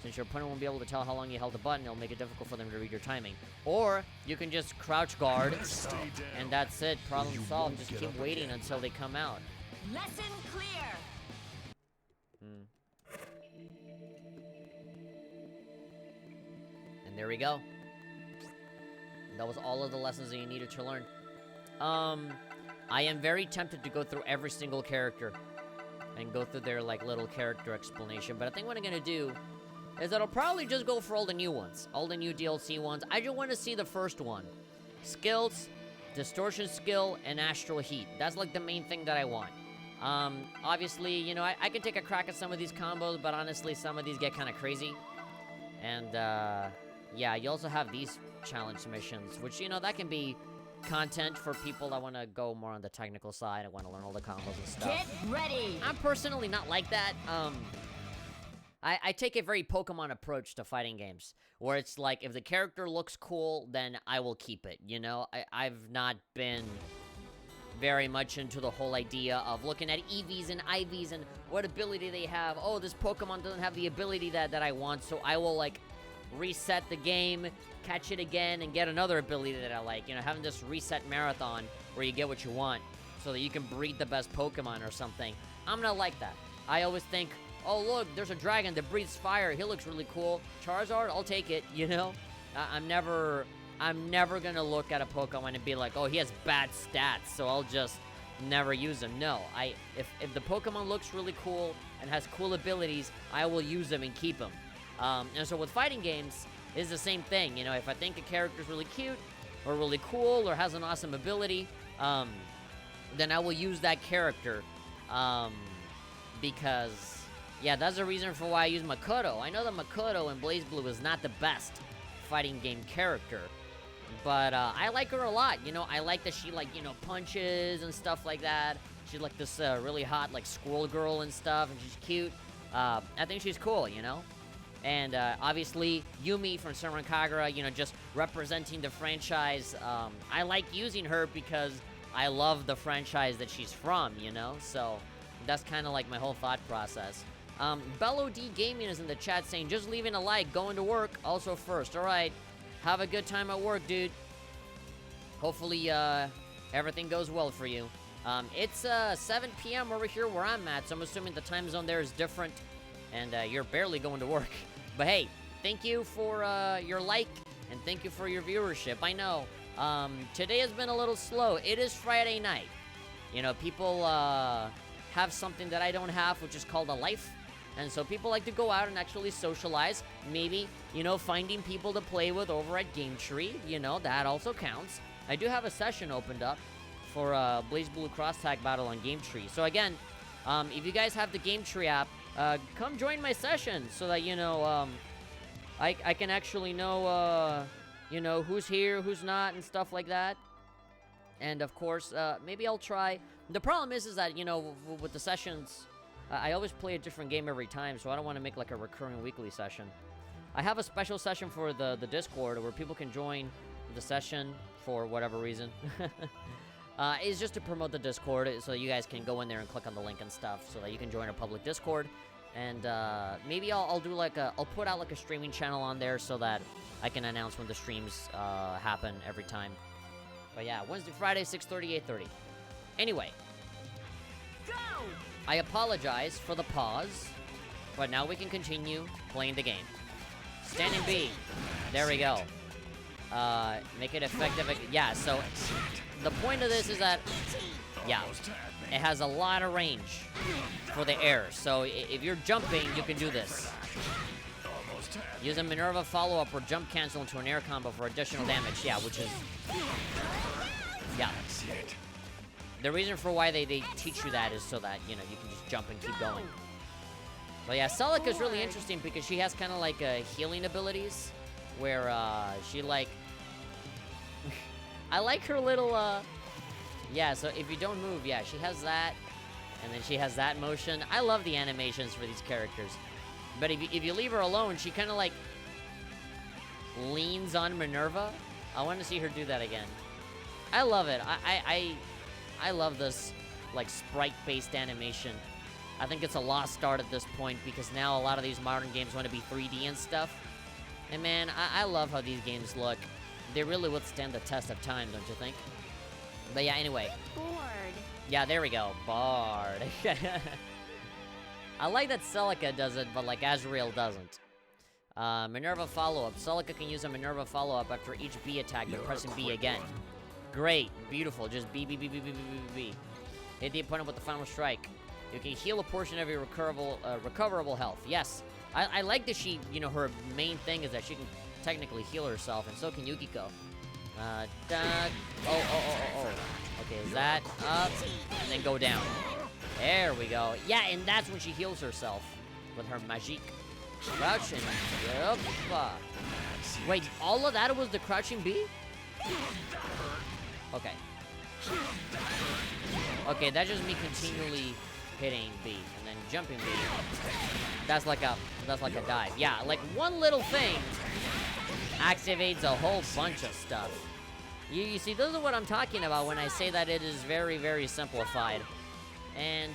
Since your opponent won't be able to tell how long you held the button, it'll make it difficult for them to read your timing. Or you can just crouch guard, and that's it. Problem solved. Just keep waiting until they come out. Lesson clear. And there we go. That was all of the lessons that you needed to learn. I am very tempted to go through every single character and go through their, like, little character explanation. But I think what I'm gonna do is that I'll probably just go for all the new ones. All the new DLC ones. I just want to see the first one. Skills, Distortion Skill, and Astral Heat. That's, like, the main thing that I want. Obviously, you know, I can take a crack at some of these combos, but honestly, some of these get kind of crazy. And, yeah, you also have these challenge missions, which, you know, that can be content for people that want to go more on the technical side and want to learn all the combos and stuff. Get ready! I'm personally not like that. I take a very Pokemon approach to fighting games, where it's like, if the character looks cool, then I will keep it, you know? I've not been very much into the whole idea of looking at EVs and IVs and what ability they have. Oh, this Pokemon doesn't have the ability that I want, so I will, like, reset the game, catch it again, and get another ability that I like. You know, having this reset marathon where you get what you want so that you can breed the best Pokemon or something. I'm gonna like that. I always think, oh, look, there's a dragon that breathes fire. He looks really cool. Charizard, I'll take it, you know? I'm never gonna look at a Pokemon and be like, oh, he has bad stats, so I'll just never use him. No, if the Pokemon looks really cool and has cool abilities, I will use them and keep them. And so with fighting games, it's the same thing. You know, if I think a character's really cute or really cool or has an awesome ability, then I will use that character. Because, yeah, that's the reason for why I use Makoto. I know that Makoto in BlazBlue is not the best fighting game character, but I like her a lot. You know, I like that she, like, you know, punches and stuff like that. She's like this really hot, like, squirrel girl and stuff, and she's cute. I think she's cool, you know? And obviously, Yumi from Senran Kagura, you know, just representing the franchise. I like using her because I love the franchise that she's from, you know? So that's kind of like my whole thought process. Bello D Gaming is in the chat saying, just leaving a like, going to work, also first. All right, have a good time at work, dude. Hopefully, everything goes well for you. It's 7 p.m. over here where I'm at, so I'm assuming the time zone there is different, and you're barely going to work. But hey, thank you for your like, and thank you for your viewership. I know, today has been a little slow. It is Friday night. You know, people have something that I don't have, which is called a life. And so people like to go out and actually socialize. Maybe, you know, finding people to play with over at GameTree. You know, that also counts. I do have a session opened up for Blazblue Cross Tag Battle on GameTree. So again, if you guys have the GameTree app, come join my session so that, you know, I can actually know, you know, who's here, who's not, and stuff like that. And of course, maybe I'll try. The problem is that, you know, with the sessions, I always play a different game every time, so I don't want to make like a recurring weekly session. I have a special session for the Discord where people can join the session for whatever reason. It's just to promote the Discord so you guys can go in there and click on the link and stuff so that you can join a public Discord. And maybe I'll do like I'll put out like a streaming channel on there so that I can announce when the streams happen every time. But yeah, Wednesday, Friday, 6:30, 8:30. Anyway, Go! I apologize for the pause, but now we can continue playing the game. Standing B. There we go. Make it effective. Yeah, so the point of this is that, yeah, it has a lot of range for the air. So if you're jumping, you can do this. Use a Minerva follow-up or jump cancel into an air combo for additional damage. Yeah, which is... Yeah. The reason for why they teach you that is so that, you know, you can just jump and keep going. But yeah, Celica is really interesting because she has kind of like healing abilities where she like... I like her little... Yeah, so if you don't move, yeah, she has that. And then she has that motion. I love the animations for these characters. But if you leave her alone, she kind of like leans on Minerva. I want to see her do that again. I love it. I love this like sprite-based animation. I think it's a lost art at this point because now a lot of these modern games want to be 3D and stuff. And man, I love how these games look. They really withstand the test of time, don't you think? But yeah, anyway. Bored. Yeah, there we go. Bard. I like that Celica does it, but like Azrael doesn't. Minerva follow-up. Celica can use a Minerva follow-up after each B attack by pressing B again. Great. Beautiful. Just B, B, B, B, B, B, B, B. Hit the opponent with the final strike. You can heal a portion of your recoverable health. Yes. I like that she, you know, her main thing is that she can technically heal herself, and so can Yukiko. Okay, is that up? And then go down. There we go. Yeah, and that's when she heals herself with her magique. Crouching. Yep. Wait, all of that was the crouching B? Okay. Okay, that's just me continually hitting B and then jumping B. That's like a dive. Yeah, like one little thing activates a whole bunch of stuff. You see, those are what I'm talking about when I say that it is very, very simplified. And,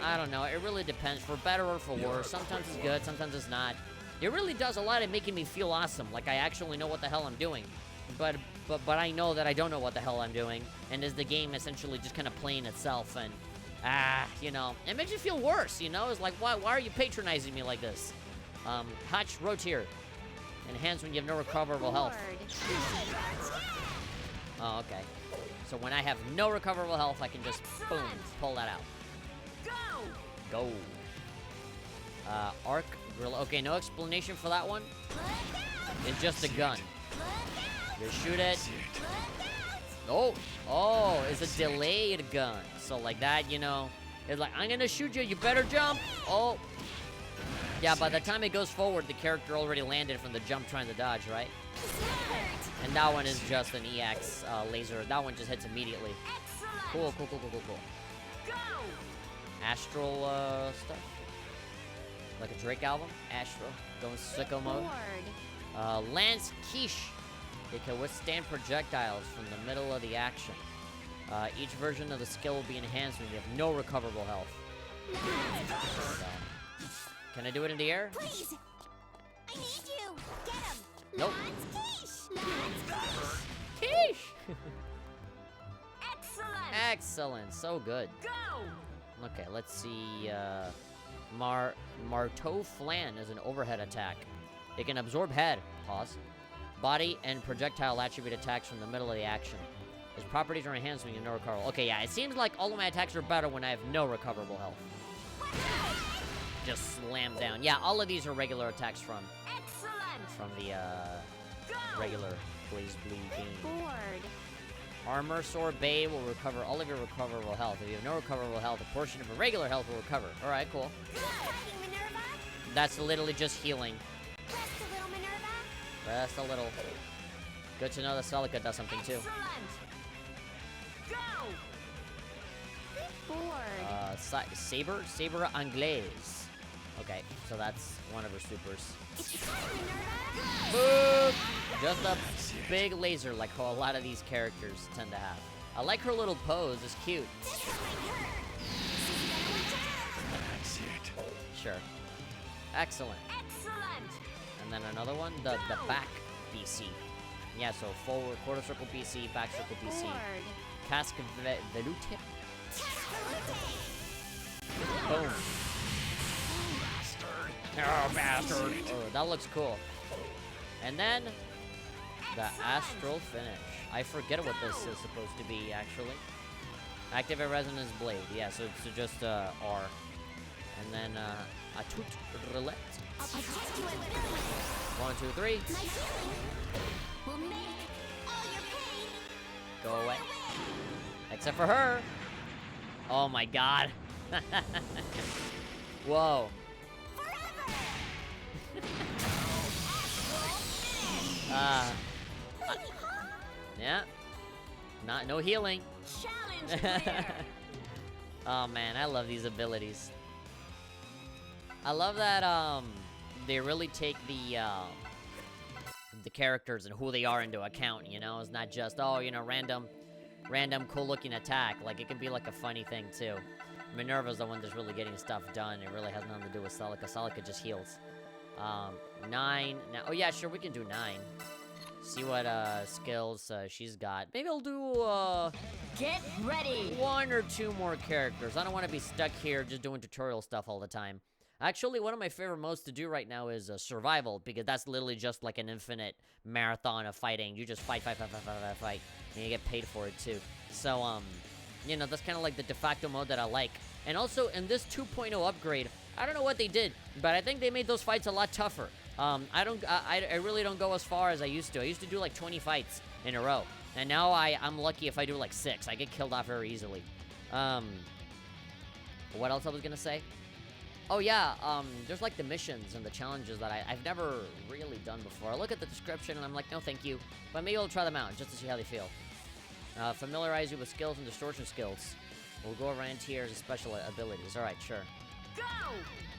I don't know, it really depends, for better or for worse. Sometimes it's good, sometimes it's not. It really does a lot at making me feel awesome, like I actually know what the hell I'm doing. But I know that I don't know what the hell I'm doing, and is the game essentially just kind of playing itself, and you know, it makes you feel worse, you know? It's like, why are you patronizing me like this? Hatch Rotier. Enhance when you have no recoverable health. Oh, okay. So when I have no recoverable health, I can just, boom, pull that out. Go! Arc Gorilla. Okay, no explanation for that one. It's just a gun. Just shoot it. Oh! Oh, it's a delayed gun. So like that, you know, it's like, I'm gonna shoot you, you better jump! Oh! Yeah, by the time it goes forward, the character already landed from the jump trying to dodge, right? And that one is just an EX laser. That one just hits immediately. Cool. Astral stuff. Like a Drake album. Astral. Going sicko mode. Lance Quiche. It can withstand projectiles from the middle of the action. Each version of the skill will be enhanced when you have no recoverable health. Can I do it in the air? Please! I need you! Get him! Nope. Quiche! Quiche! Excellent! Excellent. So good. Go! Okay, let's see. Marteau Flan is an overhead attack. It can absorb head, pause, body, and projectile attribute attacks from the middle of the action. Its properties are enhanced when you have no recoverable. Okay, yeah, it seems like all of my attacks are better when I have no recoverable health. Just slam down. Yeah, all of these are regular attacks from the regular Blazblue game. Armor Sorbet will recover all of your recoverable health. If you have no recoverable health, a portion of your regular health will recover. All right, cool. That's literally just healing. Rest a little. Good to know that Celica does something too. Saber Anglaise. Okay, so that's one of her supers. Boop! Just a big laser like how a lot of these characters tend to have. I like her little pose, it's cute. Sure. Excellent. And then another one, the back BC. Yeah, so forward, quarter circle BC, back circle BC. Casque Velute. Boom. Oh, bastard. Oh, that looks cool. And then, the Astral Finish. I forget what this is supposed to be, actually. Activate Resonance Blade. Yeah, so it's just R. And then, a Tout Roulette. 1, 2, 3. Go away. Except for her. Oh my god. Whoa. Yeah. No healing. Oh man, I love these abilities. I love that they really take the characters and who they are into account, you know? It's not just, oh, you know, random cool looking attack. Like, it can be like a funny thing too. Minerva's the one that's really getting stuff done. It really has nothing to do with Celica. Celica just heals. 9. Now, oh yeah, sure, we can do 9. See what skills she's got. Maybe I'll do Get ready. 1 or 2 more characters. I don't want to be stuck here just doing tutorial stuff all the time. Actually, one of my favorite modes to do right now is survival, because that's literally just like an infinite marathon of fighting. You just fight, and you get paid for it too. So, you know, that's kind of like the de facto mode that I like. And also, in this 2.0 upgrade, I don't know what they did, but I think they made those fights a lot tougher. I really don't go as far as I used to. I used to do like 20 fights in a row, and now I'm lucky if I do like 6. I get killed off very easily. What else I was gonna say? Oh yeah, there's like the missions and the challenges that I've never really done before. I look at the description and I'm like, no thank you, but maybe I'll try them out just to see how they feel. Familiarize you with skills and distortion skills. We'll go around tiers and special abilities. Alright, sure. Go!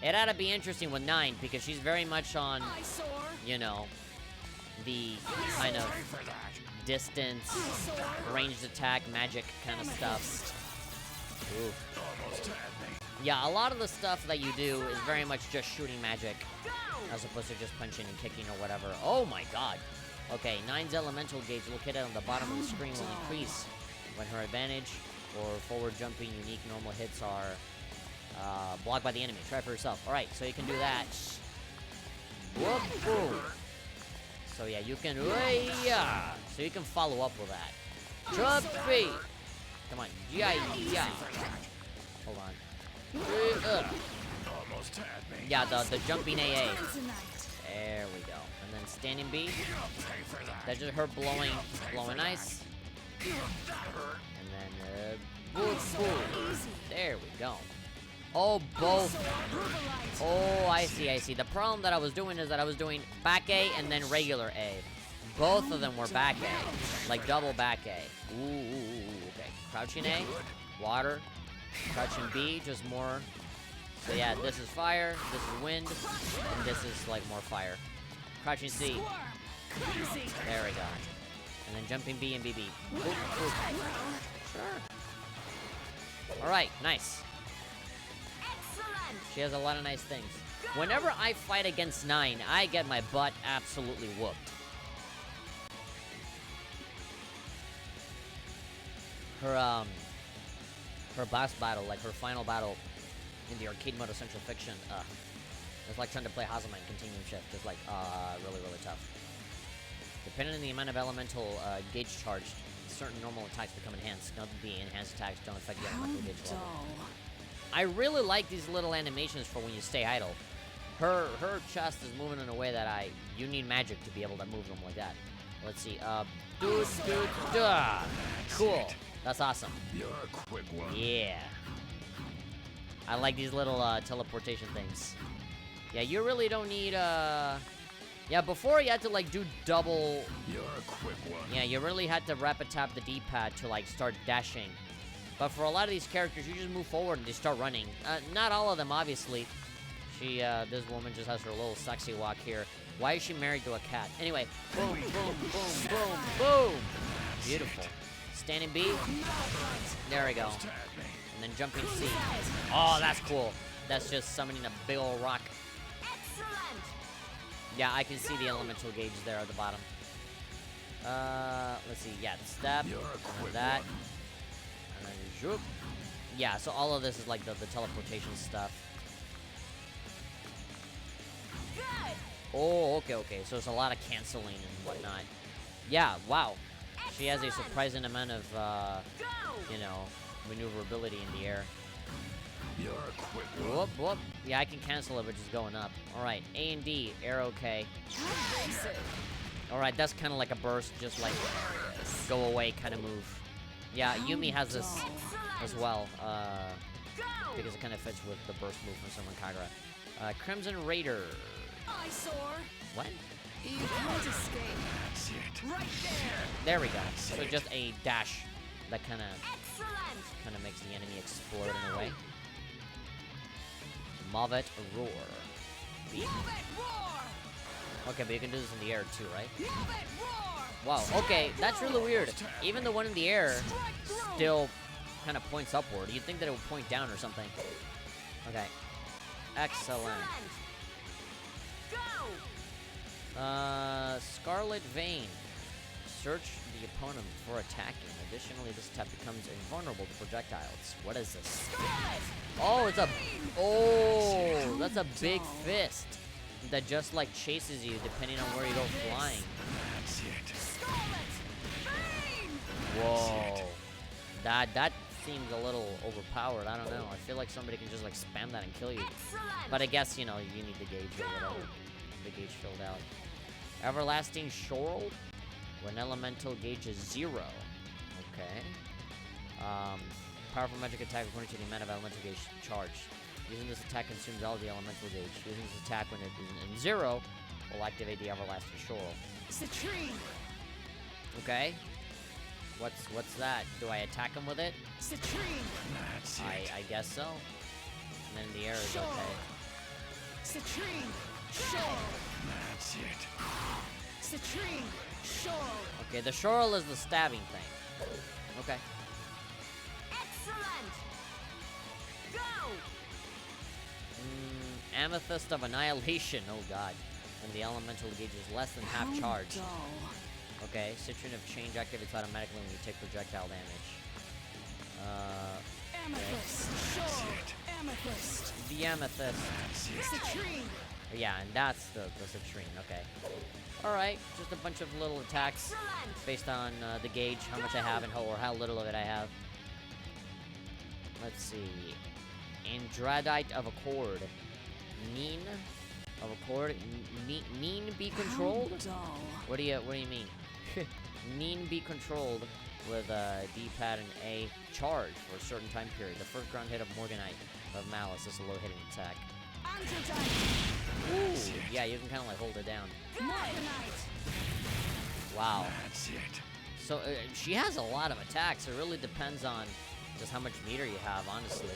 It ought to be interesting with 9, because she's very much on, you know, the kind of distance, ranged attack, magic kind of stuff. Ooh. Yeah, a lot of the stuff that you do is very much just shooting magic, as opposed to just punching and kicking or whatever. Oh my god. Okay, 9's elemental gauge located on the bottom of the screen will increase when her advantage or forward jumping unique normal hits are blocked by the enemy. Try for yourself. Alright, so you can do that. Whoop, boom. So yeah, you can... Yeah. So you can follow up with that. Jumpy! Come on. Yeah. Hold on. Yeah, the jumping AA. There we go. And then standing B. That's just her blowing ice. And then boom, boom. There we go. Oh, both. Oh, I see. The problem that I was doing is that I was doing back A and then regular A. Both of them were back A. Like double back A. Ooh. Okay. Crouching A. Water. Crouching B. Just more. So yeah, this is fire. This is wind. And this is like more fire. Crouching C. There we go. And then jumping B and BB. Boop, boop. Sure. Alright, nice. She has a lot of nice things. Whenever I fight against 9, I get my butt absolutely whooped. Her boss battle, like her final battle in the arcade mode of Central Fiction, it's like trying to play Hazama in Continuum Shift. It's like, really tough. Depending on the amount of elemental gauge charged, certain normal attacks become enhanced. Note that the enhanced attacks don't affect the elemental gauge level. I really like these little animations for when you stay idle. Her chest is moving in a way that you need magic to be able to move them like that. Let's see, cool. That's awesome. You're a quick one. Yeah. I like these little teleportation things. Yeah, you really don't need yeah, before you had to like do double. You're a quick one. Yeah, you really had to rapid tap the D-pad to like start dashing. But for a lot of these characters, you just move forward and they start running. Not all of them, obviously. This woman just has her little sexy walk here. Why is she married to a cat? Anyway, boom, boom, boom, boom, boom. Beautiful. Standing B. There we go. And then jumping C. Oh, that's cool. That's just summoning a big old rock. Yeah, I can see the elemental gauge there at the bottom. Let's see. Yeah, the step. And that. And then zoop. Yeah, so all of this is like the teleportation stuff. Oh, okay. So it's a lot of canceling and whatnot. Yeah, wow. She has a surprising amount of, you know, maneuverability in the air. You're a quick one. Whoop. Yeah, I can cancel it, but just going up. Alright, A and D, air okay. Alright, that's kind of like a burst, just like go away kind of move. Yeah, Yumi has this as well, because it kind of fits with the burst move from Summon Kagura. Crimson Raider. What? You can't escape. That's it. Right there. There we go. So just a dash that kind of makes the enemy explode in a way. Mavet Roar. B. Okay, but you can do this in the air too, right? Wow, okay, that's really weird. Even the one in the air still kind of points upward. You'd think that it would point down or something. Okay. Excellent. Scarlet Vein. Search the opponent before attacking. Additionally, this attack becomes invulnerable to projectiles. What is this? Oh, it's a... Oh, that's a big fist that just, like, chases you depending on where you go flying. That's it. Whoa. That seems a little overpowered. I don't know. I feel like somebody can just, like, spam that and kill you. But I guess, you know, you need the gauge or whatever. The gauge filled out. Everlasting Shoral. When elemental gauge is 0. Okay. Powerful magic attack according to the amount of elemental gauge charged. Using this attack consumes all the elemental gauge. Using this attack when it is in 0 will activate the Everlasting Shoral. Citrine. Okay. What's that? Do I attack him with it? Citrine. That's it. I guess so. And then the air is okay. Citrine. Shoral. That's it. Citrine. Shoral. Okay, the Shoral is the stabbing thing. Okay. Excellent. Go. Amethyst of Annihilation. Oh god. When the elemental gauge is less than half charged. Okay, Citron of Change activates automatically when you take projectile damage. Amethyst. Sure. Amethyst. The Amethyst. Citrine. Yeah, and that's the Citrine, okay. Alright, just a bunch of little attacks based on the gauge, how much I have and or how little of it I have. Let's see. Andradite of Accord. Neen of Accord. Neen be controlled? What do you mean? Neen be controlled with D-pad and A charge for a certain time period. The first ground hit of Morganite of Malice is a low hitting attack. Ooh, yeah, you can kind of like hold it down. Wow. That's it. So she has a lot of attacks. It really depends on just how much meter you have, honestly.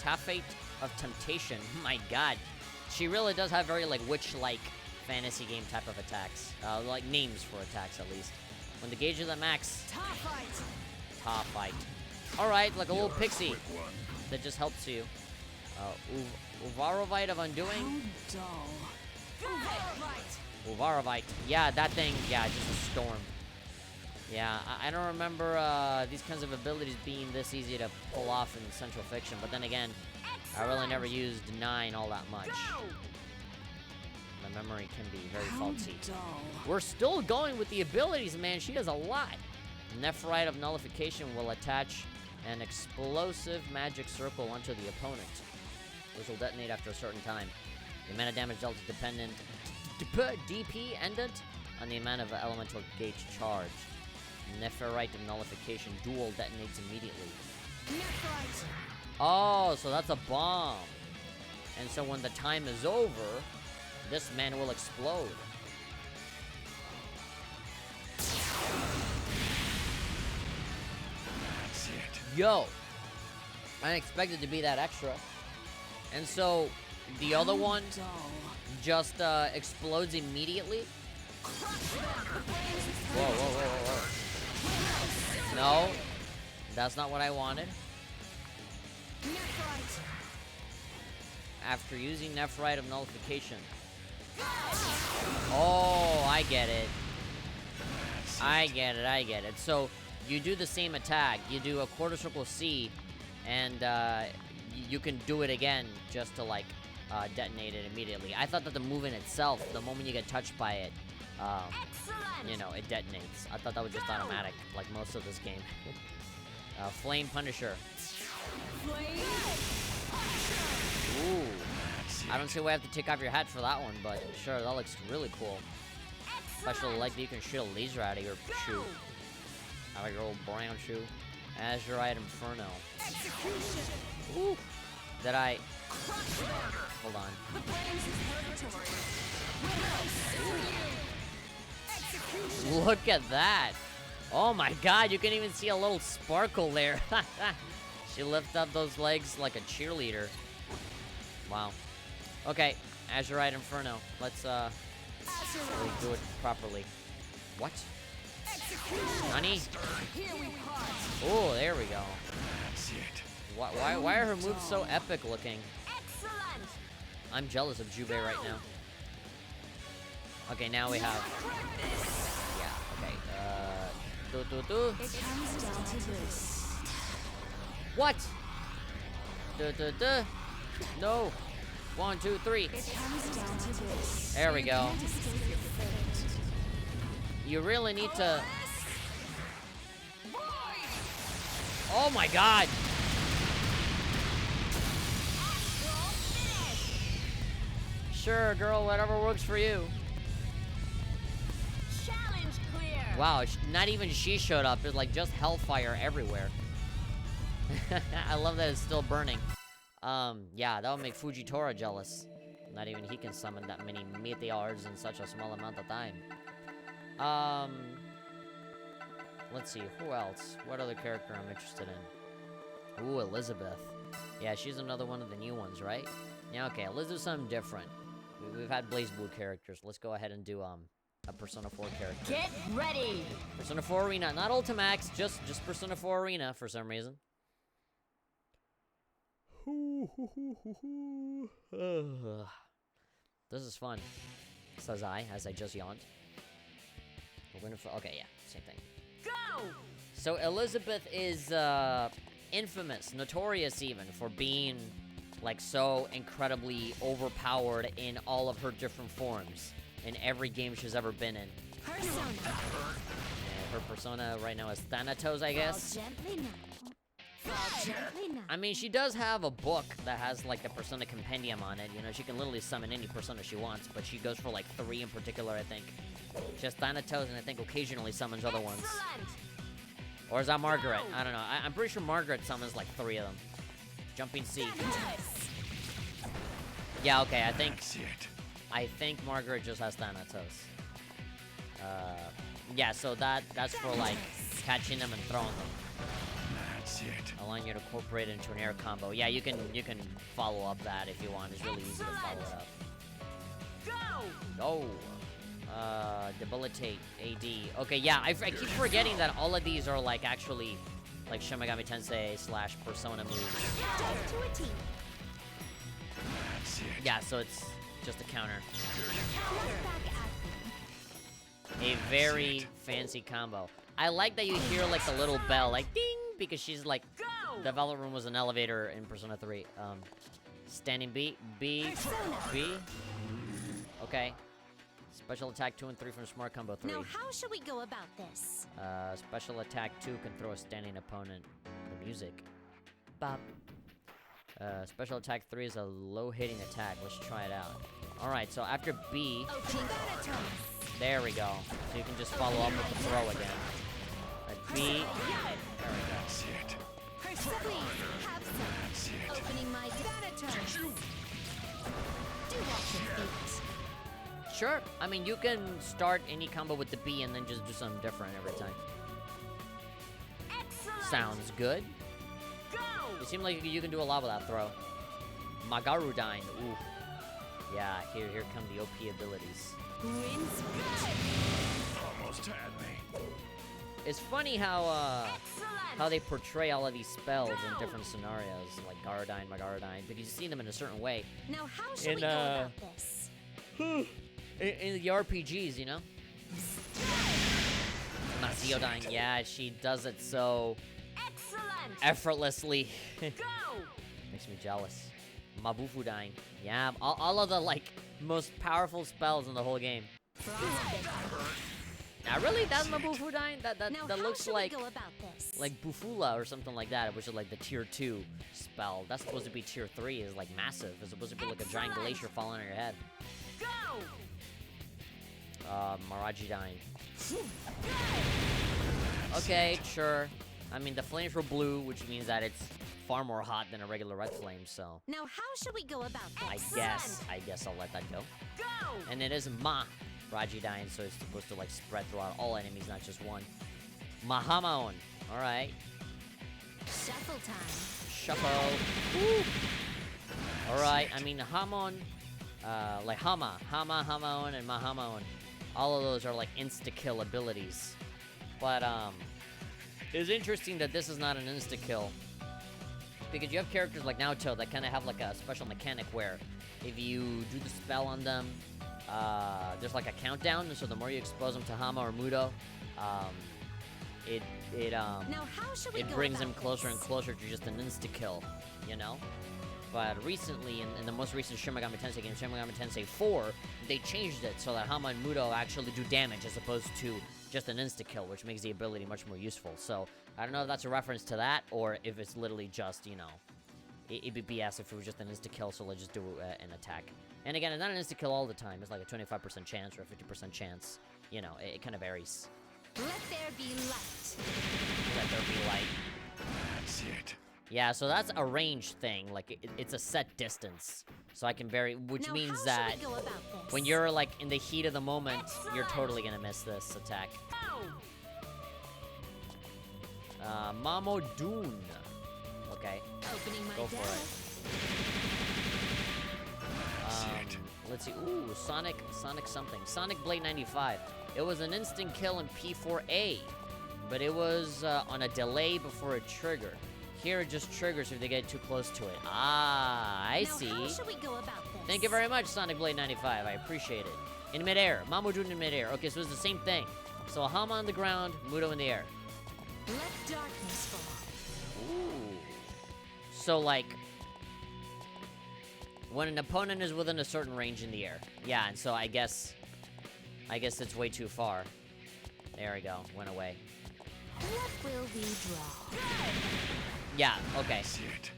Taffate of Temptation. My god. She really does have very, like, witch-like fantasy game type of attacks. Like, names for attacks, at least. When the gauge is at max... Top-fight. Alright, like a little pixie that just helps you. Uvarovite of Undoing? Uvarovite. Yeah, that thing, yeah, just a storm. Yeah, I don't remember these kinds of abilities being this easy to pull off in Central Fiction, but then again, I really never used 9 all that much. My memory can be very faulty. We're still going with the abilities, man. She does a lot. Nephrite of Nullification will attach an explosive magic circle onto the opponent, which will detonate after a certain time. The amount of damage dealt is dependent, dependent on the amount of elemental gauge charged. Nephrite of Nullification dual detonates immediately. Nephrite. Oh, so that's a bomb. And so when the time is over, this man will explode. That's it. Yo, I didn't expect it to be that extra. And so the other one just explodes immediately. Whoa, whoa, whoa, whoa, whoa. No, that's not what I wanted. Nephrite. After using Nephrite of Nullification. Oh, I get it. I get it. So, you do the same attack. You do a quarter circle C, and you can do it again just to, like, detonate it immediately. I thought that the move in itself, the moment you get touched by it, you know, it detonates. I thought that was just automatic, like most of this game. Flame Punisher. Ooh. I don't see why I have to take off your hat for that one, but sure, that looks really cool. Especially like that you can shoot a laser out of your shoe. Out of your old brown shoe. Azurite Inferno. Ooh. Did I... Hold on. Look at that. Oh my god, you can even see a little sparkle there. She lifted up those legs like a cheerleader. Wow. Okay, Azurite Inferno. Let's really do it properly. What? Nani? Oh, there we go. That's it. Why are her moves so epic looking? I'm jealous of Jubei right now. Okay, now we have... Yeah, okay. It comes down to this. What? No. 1, 2, 3. It comes down to this. There we go. Can't escape your fate. You really need to... Oh my god! Sure, girl, whatever works for you. Challenge clear. Wow, not even she showed up. There's like just hellfire everywhere. I love that it's still burning. Yeah, that would make Fujitora jealous. Not even he can summon that many meteors in such a small amount of time. Let's see, who else? What other character I'm interested in? Ooh, Elizabeth. Yeah, she's another one of the new ones, right? Yeah, okay, let's do something different. We've had Blazblue characters. Let's go ahead and do, a Persona 4 character. Get ready! Persona 4 Arena, not Ultimax, just Persona 4 Arena for some reason. This is fun, says I, as I just yawned. We're gonna, okay, yeah, same thing. Go! So Elizabeth is, infamous, notorious even, for being, like, so incredibly overpowered in all of her different forms. In every game she's ever been in. Persona. Yeah, her persona right now is Thanatos, I guess. Fall gently now. Fall gently now. I mean, she does have a book that has, like, the Persona Compendium on it. You know, she can literally summon any persona she wants, but she goes for, like, 3 in particular, I think. She has Thanatos, and I think occasionally summons other ones. Excellent! Or is that Margaret? I don't know. I'm pretty sure Margaret summons, like, 3 of them. Jumping C. Nice. Yeah, okay, I think Margaret just has Thanatos. Yeah, so that's for, like, catching them and throwing them. That's it. Allowing you to incorporate it into an air combo. Yeah, you can follow up that if you want. It's really easy to follow it up. Go! Oh. Debilitate AD. Okay, yeah, I keep forgetting that all of these are, like, actually, like, Shin Megami Tensei / Persona moves. Dead to a T. That's it. Yeah, so it's just a counter. Look back at me. A very fancy combo. I like that you hear, like, the little bell, like, ding, because she's, like, Go! the development room was an elevator in Persona 3. Standing B, B, B. Okay. Special attack 2 and 3 from Smart Combo 3. Now, how should we go about this? Special attack 2 can throw a standing opponent. The music. Bop. Special attack 3 is a low-hitting attack. Let's try it out. Alright, so after B... There we go. So you can just follow up with the throw again. Alright, B... There we go. That's it. Please, have some. That's it. Opening my Thanatos. Do watch your feet. Sure. I mean, you can start any combo with the B and then just do something different every time. Excellent! Sounds good. Go! It seems like you can do a lot with that throw. Magarudine. Ooh. Yeah, here come the OP abilities. Wins Almost had me. It's funny how Excellent! they portray all of these spells in different scenarios, like Garadine, Magaradine, because you see them in a certain way. Now, how should we go about this? In the RPGs, you know? Maziodyne, yeah, she does it so Excellent! effortlessly. Go! Makes me jealous. Mabufudyne, yeah, all of the, like, most powerful spells in the whole game. Now, really? That's Mabufudyne? That Now, that how looks should like we go about this? Bufula or something like that, which is like the tier 2 spell. That's supposed to be tier 3, is like massive. It's supposed to be like a giant glacier falling on your head. Go! Marajidyne. Okay, sure. I mean, the flames were blue, which means that it's far more hot than a regular red flame, so... Now, how should we go about this? I guess I'll let that go. Go! And it is Rajidyne, so it's supposed to, like, spread throughout all enemies, not just one. Mahamaon. Alright. Shuffle time. Shuffle. Woo! Alright, I mean, Hamon, like Hamaon, and Mahamaon. All of those are, like, insta-kill abilities. But, it's interesting that this is not an insta-kill. Because you have characters like Naoto that kind of have, like, a special mechanic where if you do the spell on them, there's, like, a countdown, so the more you expose them to Hama or Mudo, it Now, how should we go brings about them closer this? and closer to just an insta-kill, you know? But recently, in the most recent Shin Megami Tensei game, Shin Megami Tensei 4, they changed it so that Hama and Mudo actually do damage as opposed to just an insta-kill, which makes the ability much more useful. So, I don't know if that's a reference to that, or if it's literally just, you know, it'd be BS if it was just an insta-kill, so let's just do an attack. And again, it's not an insta-kill all the time. It's like a 25% chance or a 50% chance. You know, it kind of varies. Let there be light. Let there be light. That's it. Yeah, so that's a range thing. Like, it's a set distance. So I can vary, which Now, means how that should we go about this? when you're, like, in the heat of the moment, you're totally gonna miss this attack. Go! Mamodoon. Okay, Opening my go for door. it. Let's see. Ooh, Sonic something. Sonic Blade 95. It was an instant kill in P4A, but it was on a delay before it triggered. Here it just triggers if they get too close to it. Ah, I see. How should we go about this? Thank you very much, Sonic Blade 95. I appreciate it. In midair. Mamoudou in midair. Okay, so it's the same thing. So Hama on the ground, Mudo in the air. Let darkness fall. Ooh. So, like, when an opponent is within a certain range in the air. Yeah, and so I guess it's way too far. There we go. Went away. What will we draw? Yeah, okay. That's it.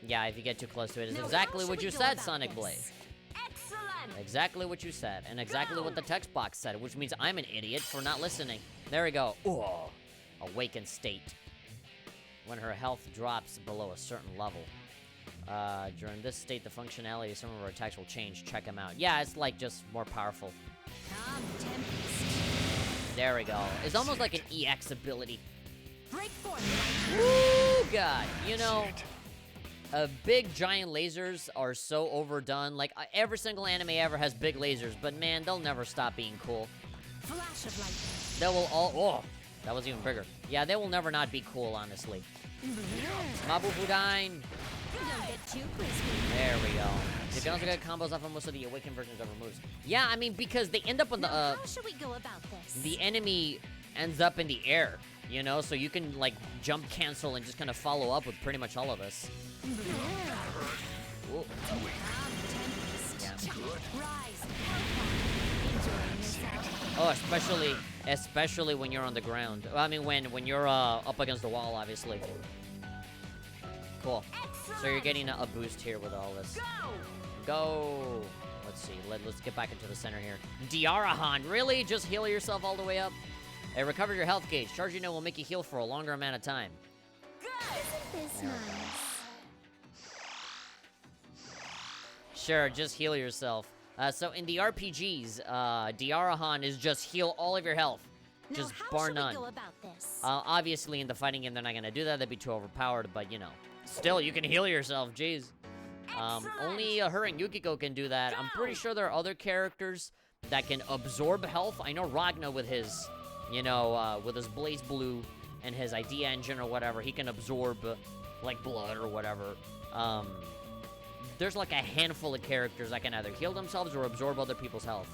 Yeah, if you get too close to it, it's Now, exactly how what should you we go said, about Sonic this? Blade. Excellent! Exactly what you said, and exactly what the text box said, which means I'm an idiot for not listening. There we go. Ooh, awakened state. When her health drops below a certain level. During this state, the functionality of some of her attacks will change. Check them out. Yeah, it's like just more powerful. Come, Tempest. There we go. It's almost like an EX ability. Break forth. Woo, God. You know, That's it. big giant lasers are so overdone. Like, every single anime ever has big lasers, but man, they'll never stop being cool. Flash of lightning. They will all. Oh, that was even bigger. Yeah, they will never not be cool, honestly. Mabu Fudain. Don't get too crispy. There we go. You can also get combos off of most of the awakened versions of her moves. Yeah, I mean, because they end up on the, Now, how should we go about this? the enemy ends up in the air, you know? So you can, like, jump cancel and just kind of follow up with pretty much all of us. Ooh. Come, Tempest. Yeah. Rise. Enjoying yourself. Oh, especially when you're on the ground. Well, I mean, when you're up against the wall, obviously. Cool. So you're getting a boost here with all this. Go! Let's see. Let's get back into the center here. Diarahan, really? Just heal yourself all the way up? It recovers your health gauge. Charging it will make you heal for a longer amount of time. Isn't this nice? Sure, just heal yourself. So in the RPGs, Diarahan is just heal all of your health. Now, Just how bar should none. we go about this? Obviously, in the fighting game, they're not going to do that. That'd be too overpowered, but, you know. Still, you can heal yourself, jeez. Only her and Yukiko can do that. I'm pretty sure there are other characters that can absorb health. I know Ragna with his, you know, with his Blazblue and his idea engine or whatever, he can absorb, like, blood or whatever. There's, like, a handful of characters that can either heal themselves or absorb other people's health.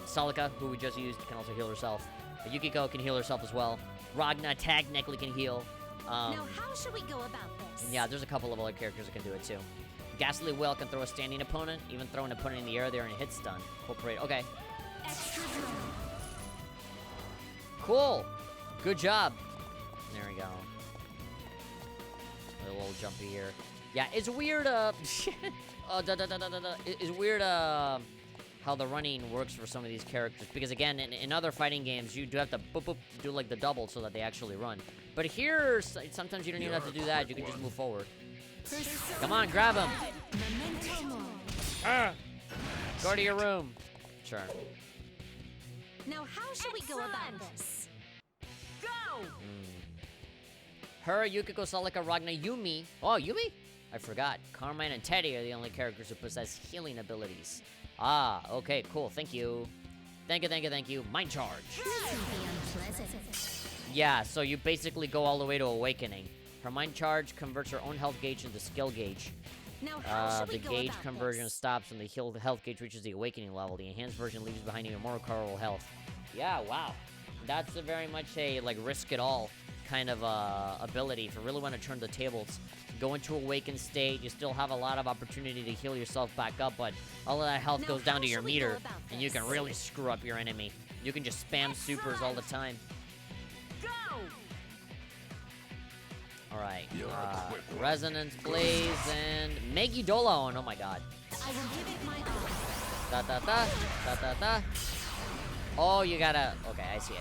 Salika, who we just used, can also heal herself. Yukiko can heal herself as well. Ragna technically can heal. Now, how should we go about this? Yeah, there's a couple of other characters that can do it too. Ghastly Whale can throw a standing opponent, even throw an opponent in the air there and hit stun. Incorporate. Okay. Extra draw. Cool. Good job. There we go. A little jumpy here. Yeah, it's weird, it's weird, how the running works for some of these characters. Because again, in other fighting games, you do have to boop, boop, do like the double so that they actually run. But here, sometimes you don't even have to do that. You can just move forward. Come on, grab him. Go to your room. Sure. Now, how should we go about this? Go! Her, Yukiko, Salika, Ragna, Yumi. Oh, Yumi? I forgot. Carmine and Teddy are the only characters who possess healing abilities. Ah, okay, cool. Thank you. Thank you. Mind charge. Yeah, so you basically go all the way to Awakening. Her Mind Charge converts her own health gauge into skill gauge. Now, how should we The go gauge about conversion this? stops when the health gauge reaches the Awakening level. The enhanced version leaves behind even more recoverable health. Yeah, wow. That's very much a, like, risk-it-all kind of ability. If you really want to turn the tables, go into Awakened state, you still have a lot of opportunity to heal yourself back up, but all of that health Now, goes down how to your should we go meter, about and you can this? really screw up your enemy. You can just spam supers all the time. Go! Alright, You're equipped well. Resonance Blaze and Megidolon, oh my god. I will give it my all. Da da da, da da da. Oh, you gotta, okay, I see.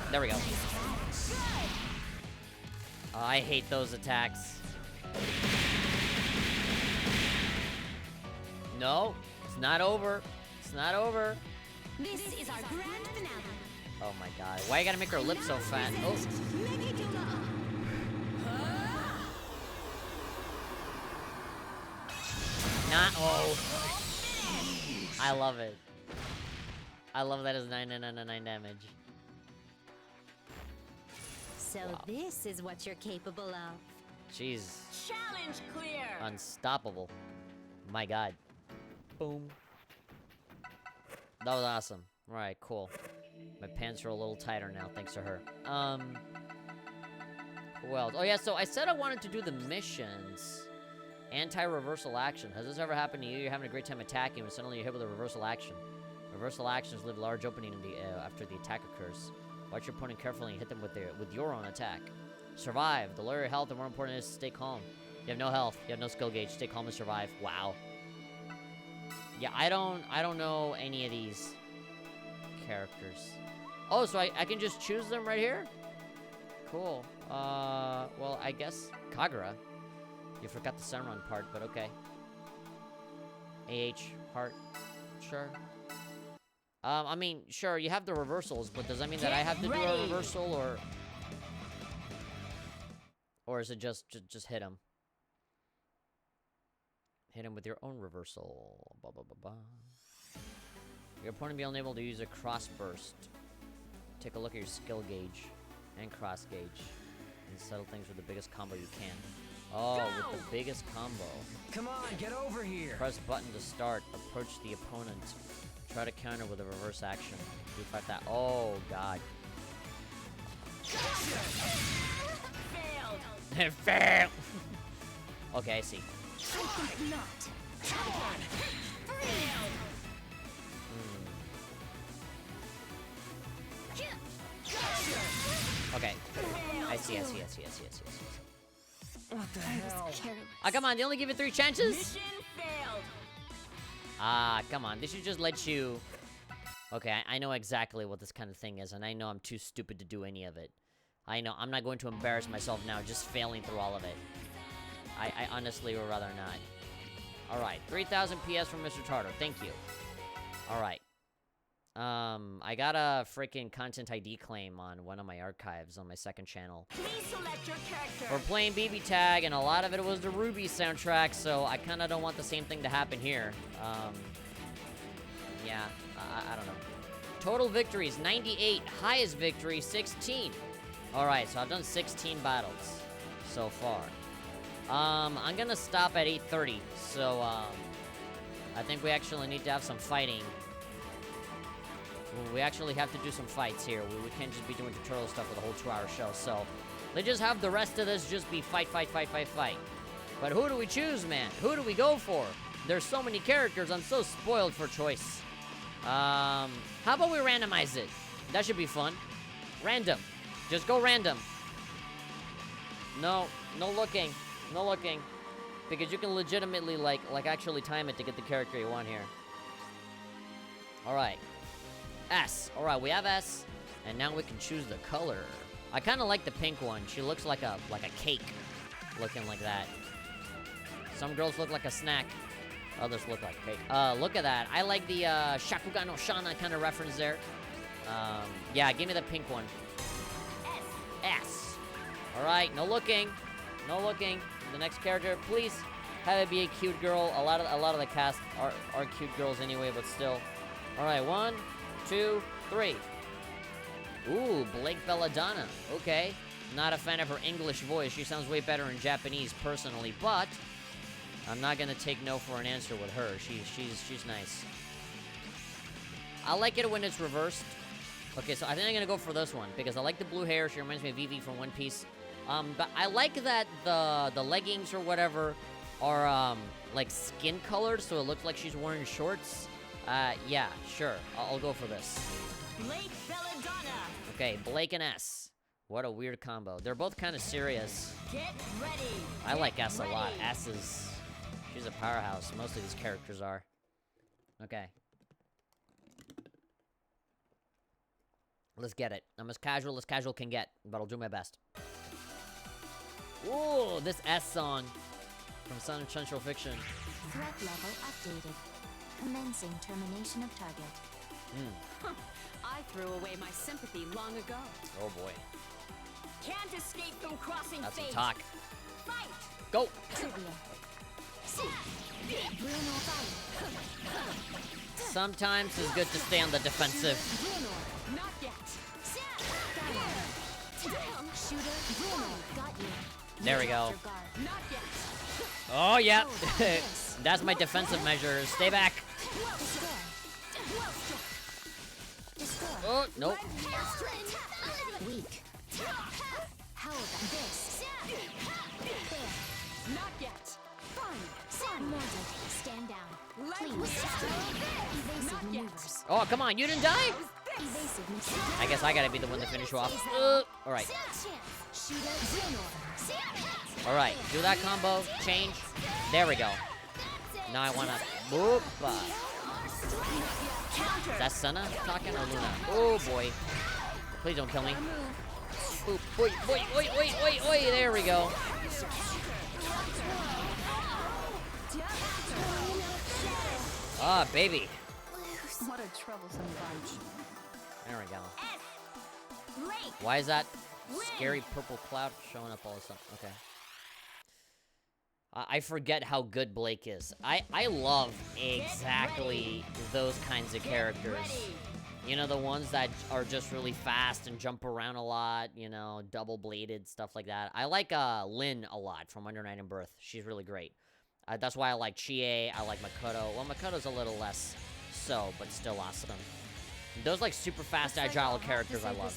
There we go. I hate those attacks. No, it's not over. It's not over. This is our grand finale. Oh my god. Why you gotta make her lip so fat? Oh, not Oh. I love it. I love that it's 999 damage. So Wow. this is what you're capable of. Jeez. Challenge clear. Unstoppable. My god. Boom. That was awesome. Alright, cool. My pants are a little tighter now, thanks to her. Who else? Oh yeah, so I said I wanted to do the missions. Anti-reversal action. Has this ever happened to you? You're having a great time attacking, but suddenly you're hit with a reversal action. Reversal actions leave a large opening in the after the attack occurs. Watch your opponent carefully and hit them with your own attack. Survive. The lower your health, the more important it is to stay calm. You have no health. You have no skill gauge. Stay calm and survive. Wow. Yeah, I don't know any of these characters. Oh, so I can just choose them right here? Cool. Well, I guess Kagura. You forgot the Sunrun part, but okay. AH part. Sure. I mean, sure, you have the reversals, but does that mean that I have to do a reversal, or is it just hit him? Hit him with your own reversal. Ba, ba, ba, ba. Your opponent will be unable to use a cross burst. Take a look at your skill gauge and cross gauge and settle things with the biggest combo you can. Oh, with the biggest combo. Come on, get over here. Press button to start. Approach the opponent. Try to counter with a reverse action. Do fight that. Oh god. Failed. Fail. Okay, I see. I think not. Come on. Failed. Okay. I see. What the hell? Ah, come on, they only give you 3 chances? Mission failed. Ah, come on, they should just let you... Okay, I know exactly what this kind of thing is, and I know I'm too stupid to do any of it. I know, I'm not going to embarrass myself now just failing through all of it. I honestly would rather not. Alright, 3,000 PS from Mr. Tartar, thank you. Alright. I got a freaking content ID claim on one of my archives on my second channel. Please select your character. We're playing BBTAG, and a lot of it was the Ruby soundtrack, so I kind of don't want the same thing to happen here. Yeah, I don't know. Total victories, 98. Highest victory, 16. Alright, so I've done 16 battles so far. I'm gonna stop at 8:30, so, I think we actually need to have some fighting. We actually have to do some fights here. We can't just be doing tutorial stuff for the whole 2-hour show, so let's just have the rest of this just be fight. But who do we choose, man? Who do we go for? There's so many characters, I'm so spoiled for choice. How about we randomize it? That should be fun. Random. Just go random. No looking. No looking. Because you can legitimately, like actually time it to get the character you want here. Alright. S. Alright, we have S. And now we can choose the color. I kind of like the pink one. She looks like a cake. Looking like that. Some girls look like a snack. Others look like cake. Look at that. I like the Shakugan no Shana kind of reference there. Yeah, give me the pink one. S. Alright, no looking. No looking. The next character, please have it be a cute girl. A lot of the cast are cute girls anyway, but still. Alright, 1, 2, 3. Ooh, Blake Belladonna. Okay. Not a fan of her English voice. She sounds way better in Japanese, personally, but I'm not gonna take no for an answer with her. She's nice. I like it when it's reversed. Okay, so I think I'm gonna go for this one because I like the blue hair. She reminds me of Vivi from One Piece. But I like that the leggings or whatever are like skin colored, so it looks like she's wearing shorts. Yeah, sure. I'll go for this. Blake Belladonna. Okay, Blake and S. What a weird combo. They're both kind of serious. Get ready. I like S a lot. S is... She's a powerhouse. Most of these characters are. Okay. Let's get it. I'm as casual can get, but I'll do my best. Ooh, this S song from Sun Central Fiction. Threat level updated. Commencing termination of target. I threw away my sympathy long ago. Oh boy. Can't escape from crossing That's some fate. talk. Fight. Go! Trivia. Sometimes it's good to stay on the defensive. Not yet. There we go. Not yet. Oh, yeah. That's my defensive measure. Stay back. Oh, nope. Weak. How about this? Not yet. Fine. Stand down. Please. Evasive maneuvers. Oh, come on. You didn't die? Evasive maneuvers. I guess I gotta be the one to finish you off. All right. All right. Do that combo. Change. There we go. Now I wanna... Boop. Is that Senna talking or Luna? Oh, boy. Please don't kill me. Boop. Oi, oi, oi, oi, oi, oi. There we go. Ah, baby. What a troublesome bunch. There we go. Why is that scary purple cloud showing up all of a sudden? Okay. I forget how good Blake is. I love exactly those kinds of characters. You know, the ones that are just really fast and jump around a lot, you know, double-bladed, stuff like that. I like Lynn a lot from Under Night and Birth. She's really great. That's why I like Chie, I like Makoto. Well, Makoto's a little less so, but still awesome. Those, like, super fast, agile characters I love.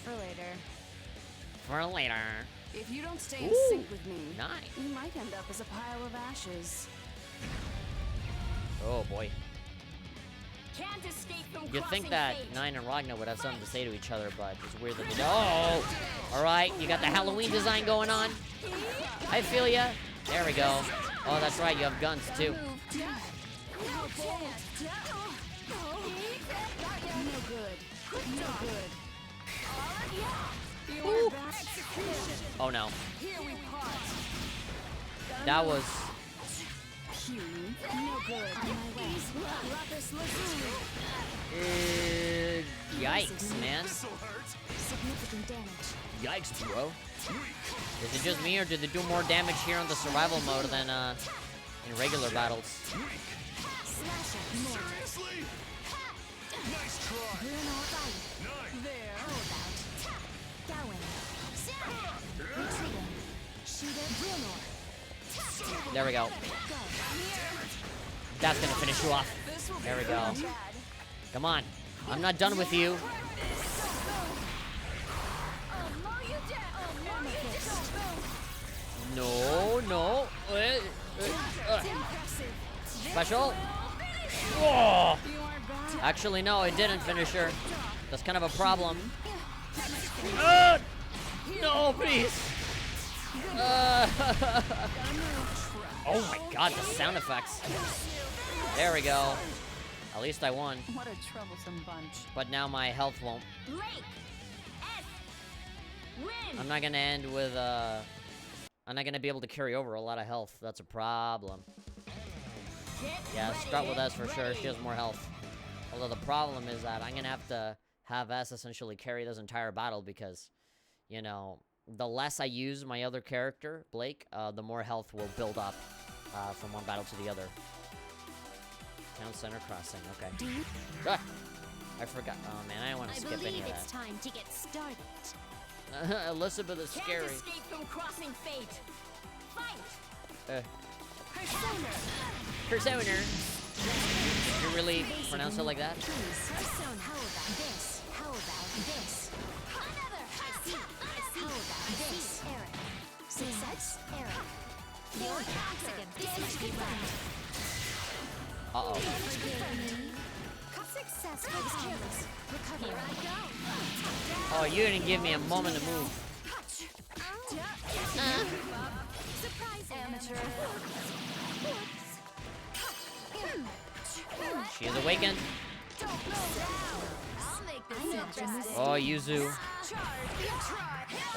For later. For later. If you don't stay in Ooh, sync with me, nice. you might end up as a pile of ashes. Oh, boy. Can't escape from You'd think crossing that fate. Nine and Ragnar would have something to say to each other, but it's weird that they don't. Oh! Alright, you got the Halloween design going on. I feel ya. There we go. Oh, that's right, you have guns, too. Ooh. Oh, no. That was... Yikes, man. Significant damage. Yikes, bro. Is it just me, or did they do more damage here on the survival mode than in regular battles? Seriously? Nice try. There. How about Gowan? Retreating. Shooter Brunor. There we go. That's gonna finish you off. There we go. Come on. I'm not done with you. No, no. Special. Whoa. Actually, no, it didn't finish her. That's kind of a problem. No, please. Oh my god, the sound effects. There we go. At least I won. What a troublesome bunch. But now my health won't. Blake. S. Win. I'm not gonna end with, I'm not gonna be able to carry over a lot of health. That's a problem. Yeah, start with S for sure. She has more health. Although the problem is that I'm gonna have S essentially carry this entire battle because, you know, the less I use my other character, Blake, the more health will build up from one battle to the other. Town center crossing, okay. Ah, I forgot. Oh man, I don't want to skip any of that. Time to get started. Elizabeth is scary. Can't escape from crossing fate. Fight. Persona. You really pronounce it like that? How about this? How about this? Another. I see. How about this? Eric. Success. Eric. Your counter. Damage confirmed. Uh-oh. Success for the careless. Recover. Oh, you didn't give me a moment to move. Surprise amateur. She is awakened. Oh, Yuzu.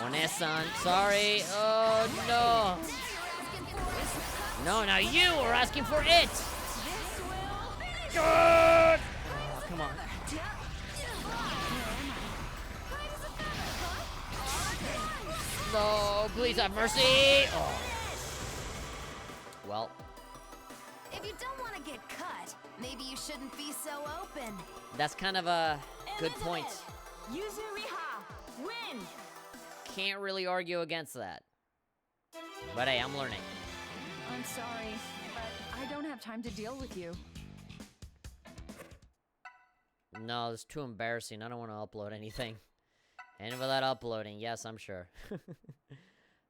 One-san. Sorry. Oh, no. No, now you are asking for it. Good. Oh, come on. No, please have mercy. Oh. Well, If you don't want to get cut, maybe you shouldn't be so open. That's kind of a good point. Yuzuriha, win! Can't really argue against that. But hey, I'm learning. I'm sorry, but I don't have time to deal with you. No, it's too embarrassing. I don't want to upload anything. And without uploading, yes, I'm sure.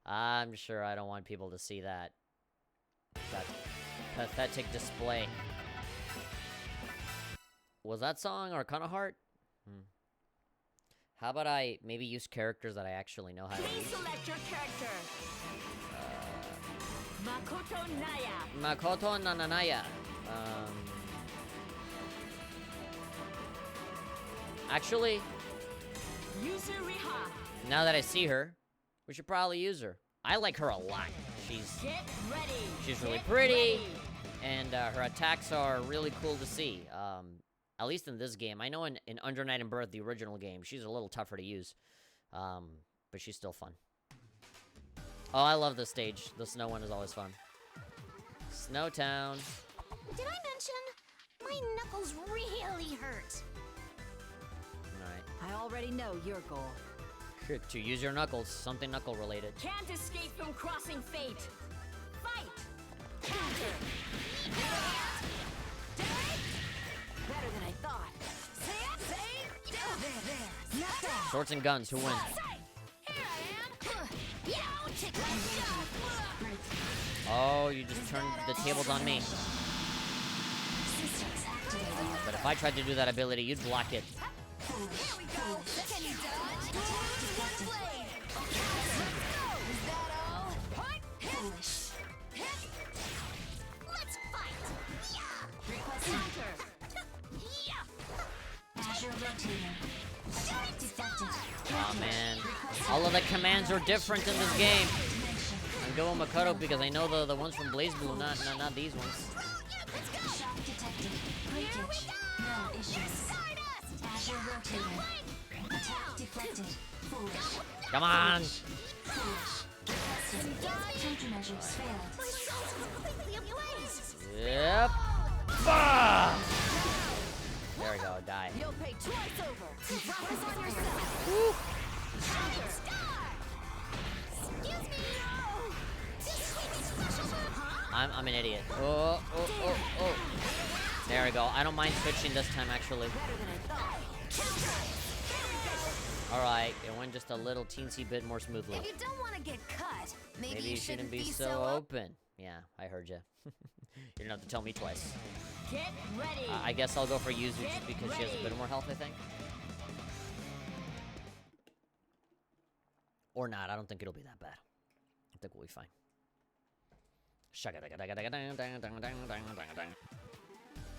I'm sure I don't want people to see that. That pathetic display. Was that song Arcana Heart? How about I maybe use characters that I actually know how to Please use? select your character. Makoto Naya. Makoto Nananaya. Actually, Yuzuriha, now that I see her, we should probably use her. I like her a lot. get ready. She's really Get pretty, ready. and her attacks are really cool to see. At least in this game. I know in Under Night and Birth, the original game, she's a little tougher to use. But she's still fun. Oh, I love this stage. The snow one is always fun. Snowtown. Did I mention my knuckles really hurt? Alright. I already know your goal. To use your knuckles. Something knuckle related. Can't escape from crossing fate. Fight. Counter. Better than I thought. There. Not bad. Swords and guns. Who wins? Here I am. Yeah, take that shot. Oh, you just turned the tables on me. Systems activated. But if I tried to do that ability, you'd block it. Here we go. Can you dodge? One blade. Okay. Is that all? Foolish. Let's fight. Yeah. Request counter. Yeah. Azure rotator. Attack defected. Oh man. All of the commands are different in this game. I'm going Makoto because I know the ones from Blazblue, not these ones. Shock detected. Breakage. No issues. Azure rotator. Attack deflected. Foolish. Come on. Foolish. Countermeasures failed. My soul's completely ablaze. Yep. Bah! There we go. Die. You'll pay twice over. Promise on yourself. Shooting star. Excuse me. No. This sweet special move, huh? I'm an idiot. Oh. There we go. I don't mind switching this time, actually. Better than I thought. Alright, it went just a little teensy bit more smoothly. If you don't want to get cut, maybe Maybe you shouldn't be so open. Yeah, I heard you. You don't have to tell me twice. Get ready. I guess I'll go for Yuzu just because she has a bit more health, I think. Or not, I don't think it'll be that bad. I think we'll be fine.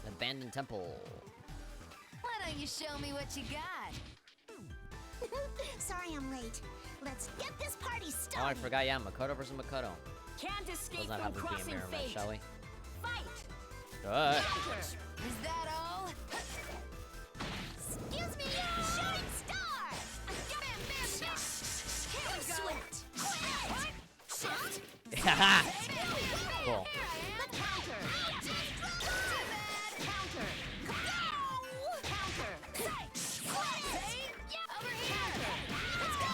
Abandoned temple. Why don't you show me what you got? Sorry I'm late. Let's get this party started. Oh, I forgot, yeah, Makoto versus Makoto. Can't escape Let's not from have this be a crossing mirror match, fate. shall we? Fight. Good. Counter. Is that all? Excuse me! Shooting star! Get in there, bitch! Here we go! Sweat! Haha. Cool. Let's counter! Counter! Over here! Let's go!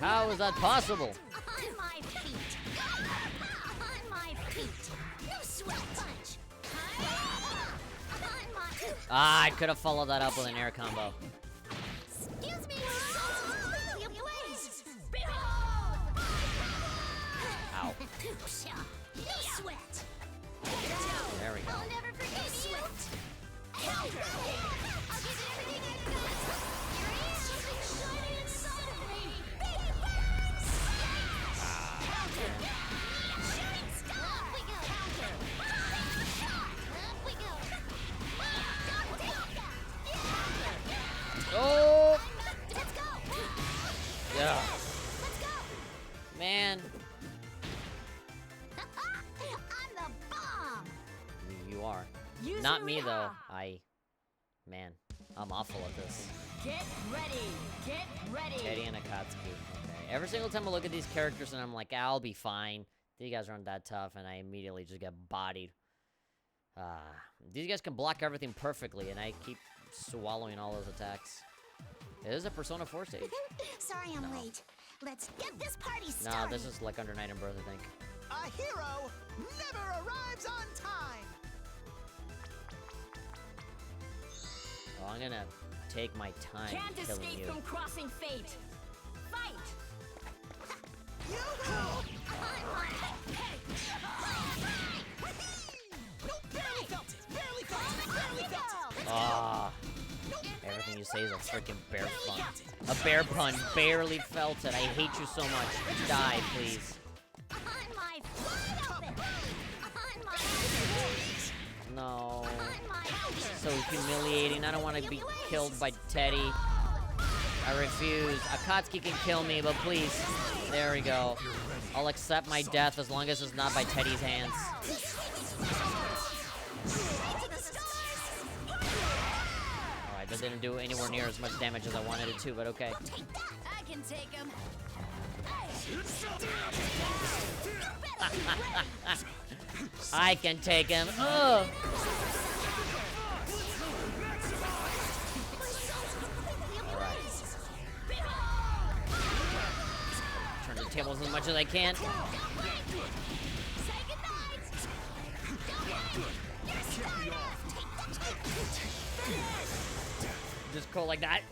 How is that possible? On my feet! On my feet! No sweat punch! On my... Ah, I could have followed that up with an air combo. Excuse me! Behold! Ow. No sweat! There we go. I'll never forgive you! Counter! I'll give you everything I got! Your ass has been shining inside of me! Baby burns! Counter! Shooting star! Up we go! Counter! Up we go! Oh! Let's go! Yeah. Let's go! Man. I'm the bomb! You are. Use Not your me, though. Riha. Man. I'm awful at this. Get ready. Get ready. Teddy and Akatsuki. Okay. Every single time I look at these characters and I'm like, I'll be fine. These guys aren't that tough, and I immediately just get bodied. These guys can block everything perfectly, and I keep swallowing all those attacks. It is a Persona 4 stage. Sorry I'm late. Let's get this party No, started. this is like under Night and Birth, I think. A hero never arrives on time. Oh, I'm gonna take my time Can't killing escape you. from crossing fate. Fight! Yoo-hoo! Nope, barely felt it. Barely felt it. Barely felt it. Ah, everything you say is a freaking bear pun. A bear pun. Barely felt it. I hate you so much. Die, please. On my wide open. On my No. on my So humiliating. I don't want to be killed by Teddy. I refuse. Akatsuki can kill me, but please. There we go. I'll accept my death as long as it's not by Teddy's hands. Alright, that didn't do anywhere near as much damage as I wanted it to, but okay. I can take him. I can take him. Ugh. Turn the tables as much as I can. Say goodnight. Just go like that.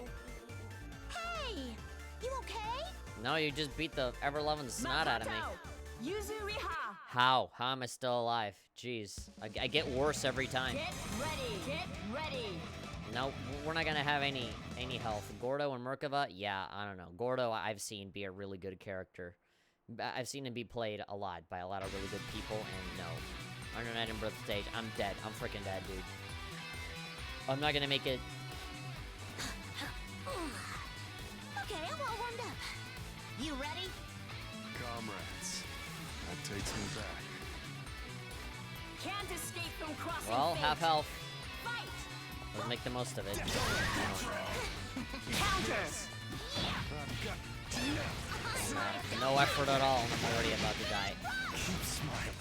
Hey, you okay? No, you just beat the ever-loving snot out of me. Yuzuriha! How? How am I still alive? Jeez. I get worse every time. Get ready! Get ready! No, we're not gonna have any health. Gordo and Merkava? Yeah, I don't know. Gordo, I've seen be a really good character. I've seen him be played a lot by a lot of really good people, and no. Under Night and Birth stage, I'm dead. I'm freaking dead, dude. I'm not gonna make it. Okay, I'm all warmed up. You ready? Comrades, that takes me back. Can't escape from crossing Well, fate. half health. Fight! Let's make the most of it. Counter! No effort at all. I'm already about to die. Keep smiling.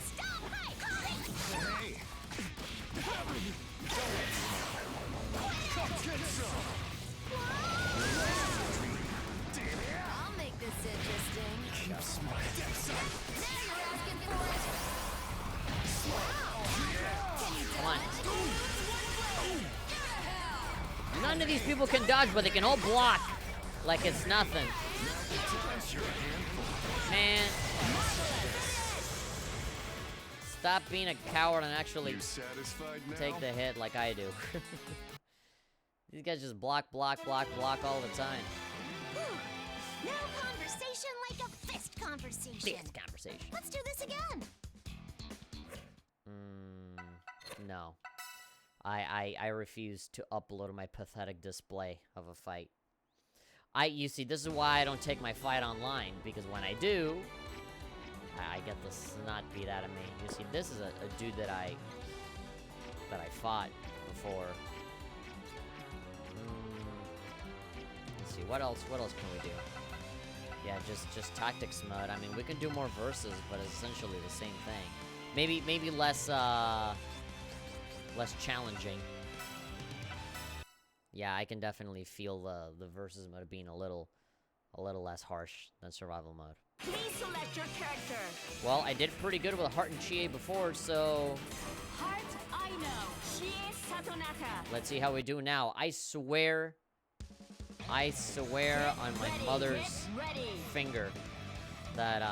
Stop! Hey! I'll make this interesting. Keep smiling. Now you're asking for it. Come on. None of these people can dodge, but they can all block like it's nothing. Man. Stop being a coward and actually You satisfied now? take the hit like I do. These guys just block, block, block, block all the time. No conversation like a fist conversation. This conversation. Let's do this again. No. I refuse to upload my pathetic display of a fight. You see, this is why I don't take my fight online, because when I do, I get the snot beat out of me. You see, this is a dude that I fought before. Let's see, what else can we do? Yeah, just tactics mode. I mean, we can do more verses, but it's essentially the same thing. Maybe less challenging. Yeah, I can definitely feel the versus mode being a little less harsh than survival mode. Please select your character. Well, I did pretty good with Heart and Chie before, so Heart, I know. Chie Satonaka. let's see how we do now. I swear on my mother's finger that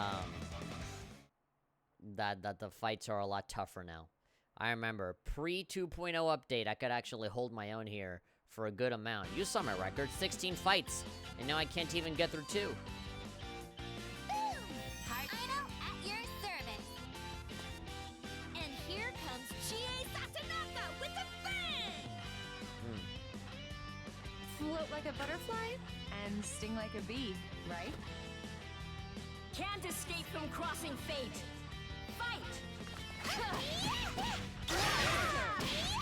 that the fights are a lot tougher now. I remember pre 2.0 update, I could actually hold my own here for a good amount. You saw my record, 16 fights, and now I can't even get through 2. Heart Idol at your service. And here comes Chie Satonaka with a bang! Float like a butterfly and sting like a bee, right? Can't escape from crossing fate. Fight!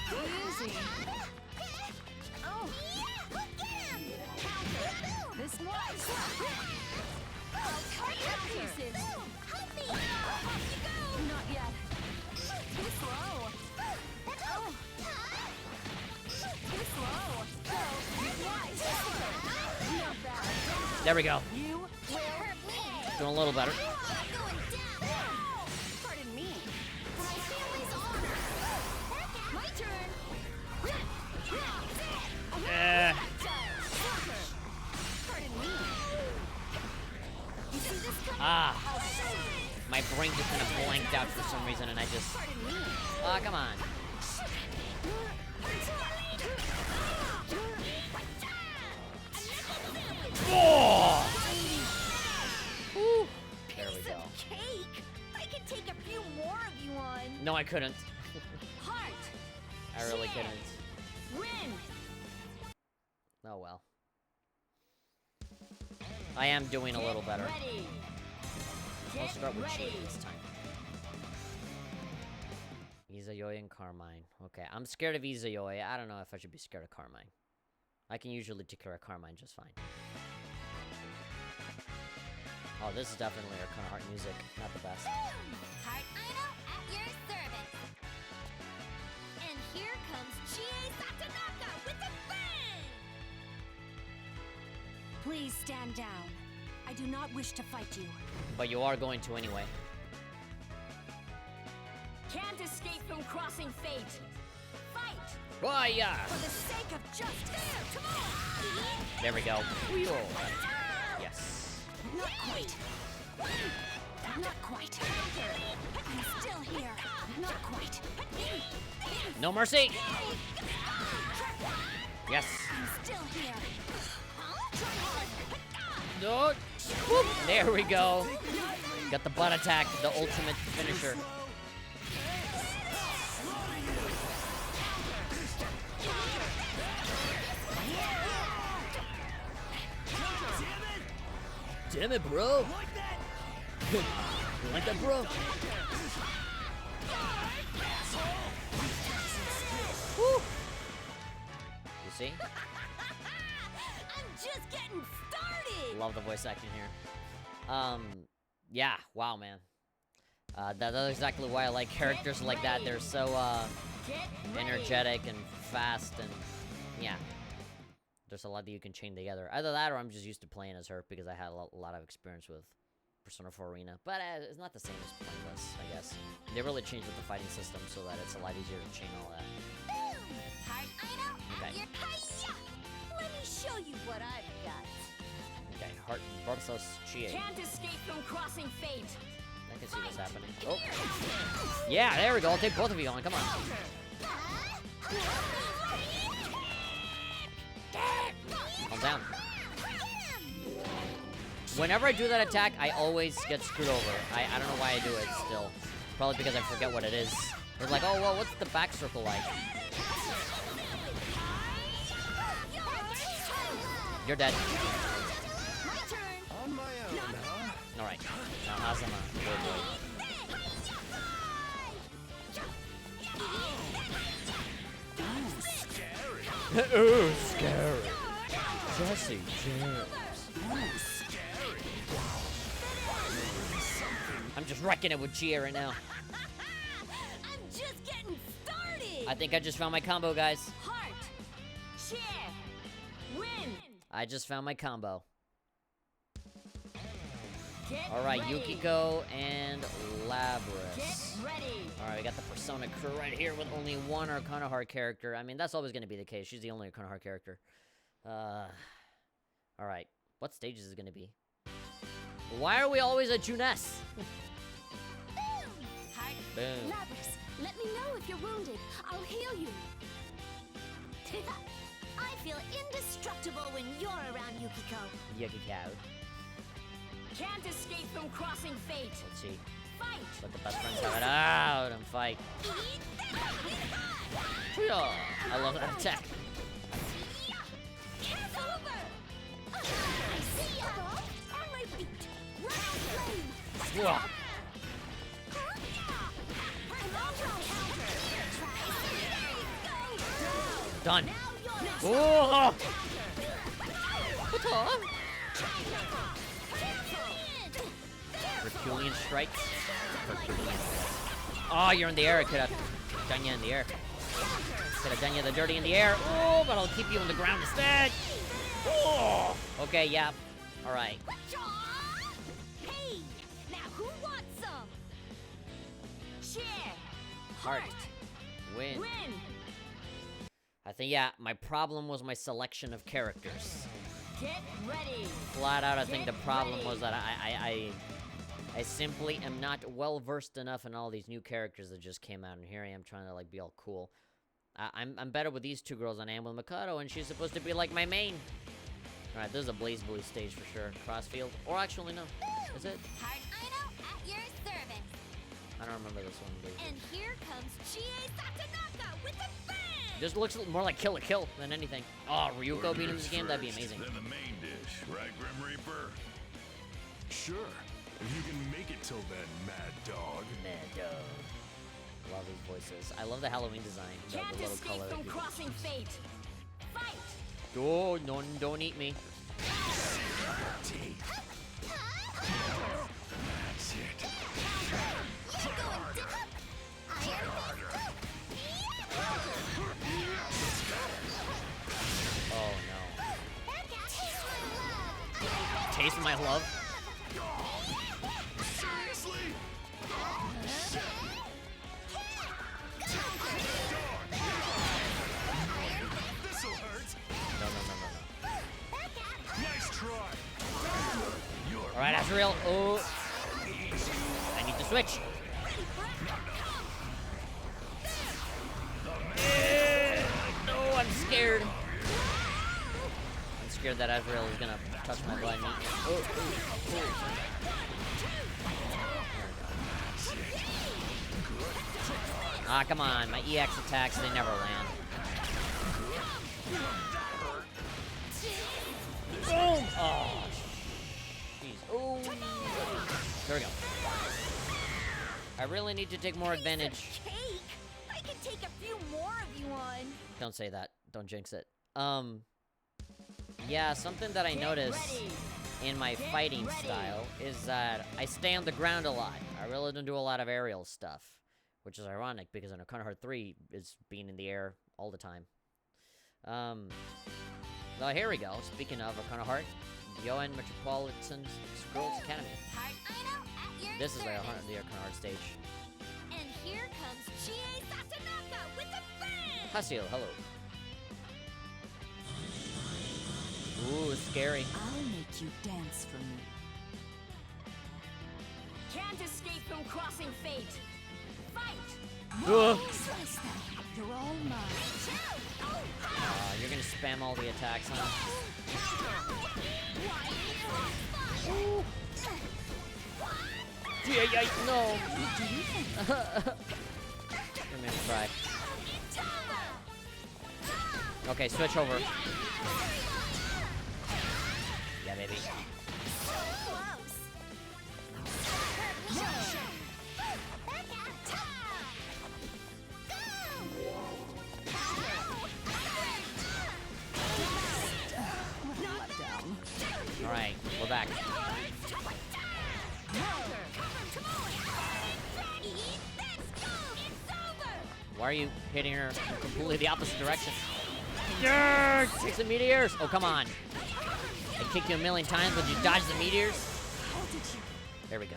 Easy. Oh, this was. Pieces! Help me! Off you go! Not yet. There we go. You will hurt me. Doing a little better. You are going down. Pardon me. For my family's honor. My turn. Pardon me. You see this coming? Ah. My brain just kind of blanked out for some reason, and I just... Pardon me. Ah, come on. Oh! Whew. There we Piece go. of cake. I could take a few more of you on. No, I couldn't. Heart. I really couldn't. Win. Oh well. I am doing a little better. Ready. I'll Get start with ready. Chi this time. Izayoi and Carmine. Okay, I'm scared of Izayoi. I don't know if I should be scared of Carmine. I can usually take care of Carmine just fine. Oh, this is definitely our kind of heart music. Not the best. Heart Idol at your service. And here comes Chie Satanaka with a bang! Please stand down. I do not wish to fight you. But you are going to anyway. Can't escape from crossing fate. Fight Oh, yeah. for the sake of justice. Come on. There we go. Yes. Not quite. Not quite. I'm still here. Not quite. No mercy. Yes. I'm still here. No. Whoop. There we go. Got the butt attack, the ultimate finisher. Damn it, bro. You like that, bro? Woo. You see? I'm just getting started. Love the voice acting here. Yeah, wow, man. That's exactly why I like characters like that. They're so, Get ready. energetic and fast, and yeah. There's a lot that you can chain together. Either that, or I'm just used to playing as her because I had a lot of experience with Persona 4 Arena. But it's not the same as playing this, I guess. They really changed with the fighting system so that it's a lot easier to chain all that. Boom! Heart Idol Okay. at your... Hi-ya! Let me show you what I've got. Okay, Heart versus Chie. Can't escape from crossing fate. I can see this happening. Oh. Yeah, there we go. I'll take both of you on. Come on. Calm down. Whenever I do that attack, I always get screwed over. I don't know why I do it still. Probably because I forget what it is. It's like, oh, well, what's the back circle like? You're dead. My turn. On my own, huh? Alright. Now, Azuma. Good boy. Ooh, scary. Jesse James. I'm just wrecking it with Chia right now. I'm just getting started. I think I just found my combo, guys. Heart. Cheer. Win. I just found my combo. Get Alright, ready. Yukiko and Get Labras. ready. Alright, we got the Persona crew right here with only one Arcana Heart character. I mean, that's always going to be the case. She's the only Arcana Heart character. Alright. What stage is it going to be? Why are we always at Juness? Heart. Boom. Labras, let me know if you're wounded. I'll heal you. I feel indestructible when you're around, Yukiko. Yukiko. Can't escape from crossing fate. Let's see. Fight. Let the best friends have it out and fight. Yeah, I love that attack. It's over. I see ya. On my feet. Round flame. Whoa. Done. Whoa. Herculean strikes. Herculean strikes. Oh, you're in the air. I could have done you in the air. Could have done you the dirty in the air. Oh, but I'll keep you on the ground instead. Oh. Okay, yeah. All right. Hey, now who wants some? Cheer. Heart. Win. Win. I think, yeah, my problem was my selection of characters. Get ready. Flat out, I think the Get problem ready. was that I simply am not well versed enough in all these new characters that just came out, and here I am trying to like be all cool. I'm better with these two girls than I am with Makoto, and she's supposed to be like my main. All right, this is a BlazBlue stage for sure. Crossfield, or actually no, is it? Heart Idol at your service. I don't remember this one. BlazBlue. And here comes Chie Satonaka with a bang! This looks more like Kill la Kill than anything. Oh, Ryuko being in this game, that'd be amazing. Then the main dish, right, Grim Reaper? Sure. If you can make it till then, Mad Dog. Mad dog. Love these voices. I love the Halloween design. Can't The little escape color. from crossing fate. Fight. Oh, no, don't eat me. That's it. You're going dip up! Iron Oh no. Taste my love! Taste my love? Seriously? This'll hurt. No. Nice try. All right, Azrael. Oh, I need to switch. No, I'm scared. I'm scared that Azrael is gonna touch my butt. Ah, come on. My EX attacks, they never land. Boom! Oh, jeez. Oh, there we go. I really need to take more advantage. Cake. I can take a few more of you on. Don't say that. Don't jinx it. Yeah, something that I noticed in my fighting style is that I stay on the ground a lot. I really don't do a lot of aerial stuff, which is ironic because in Arcana Heart 3 is being in the air all the time. So here we go. Speaking of Arcana Heart, Yoan Metropolitan Girls Academy. Heart Idol at your This is the service. Arcana Heart stage. And here comes Chie Satonaka with a bang! Hasio, hello. Ooh, it's scary. I'll make you dance for me. Can't escape from crossing fate. Fight. Ugh. Slice them. You're all mine. You're gonna spam all the attacks, huh? Yeah, no. Let me try. Okay, switch over. Yeah, baby. All right, we're back. Why are you hitting her in completely the opposite direction? Yes! Take some meteors! Oh, come on. I kicked you a million times, but you dodged the meteors? There we go.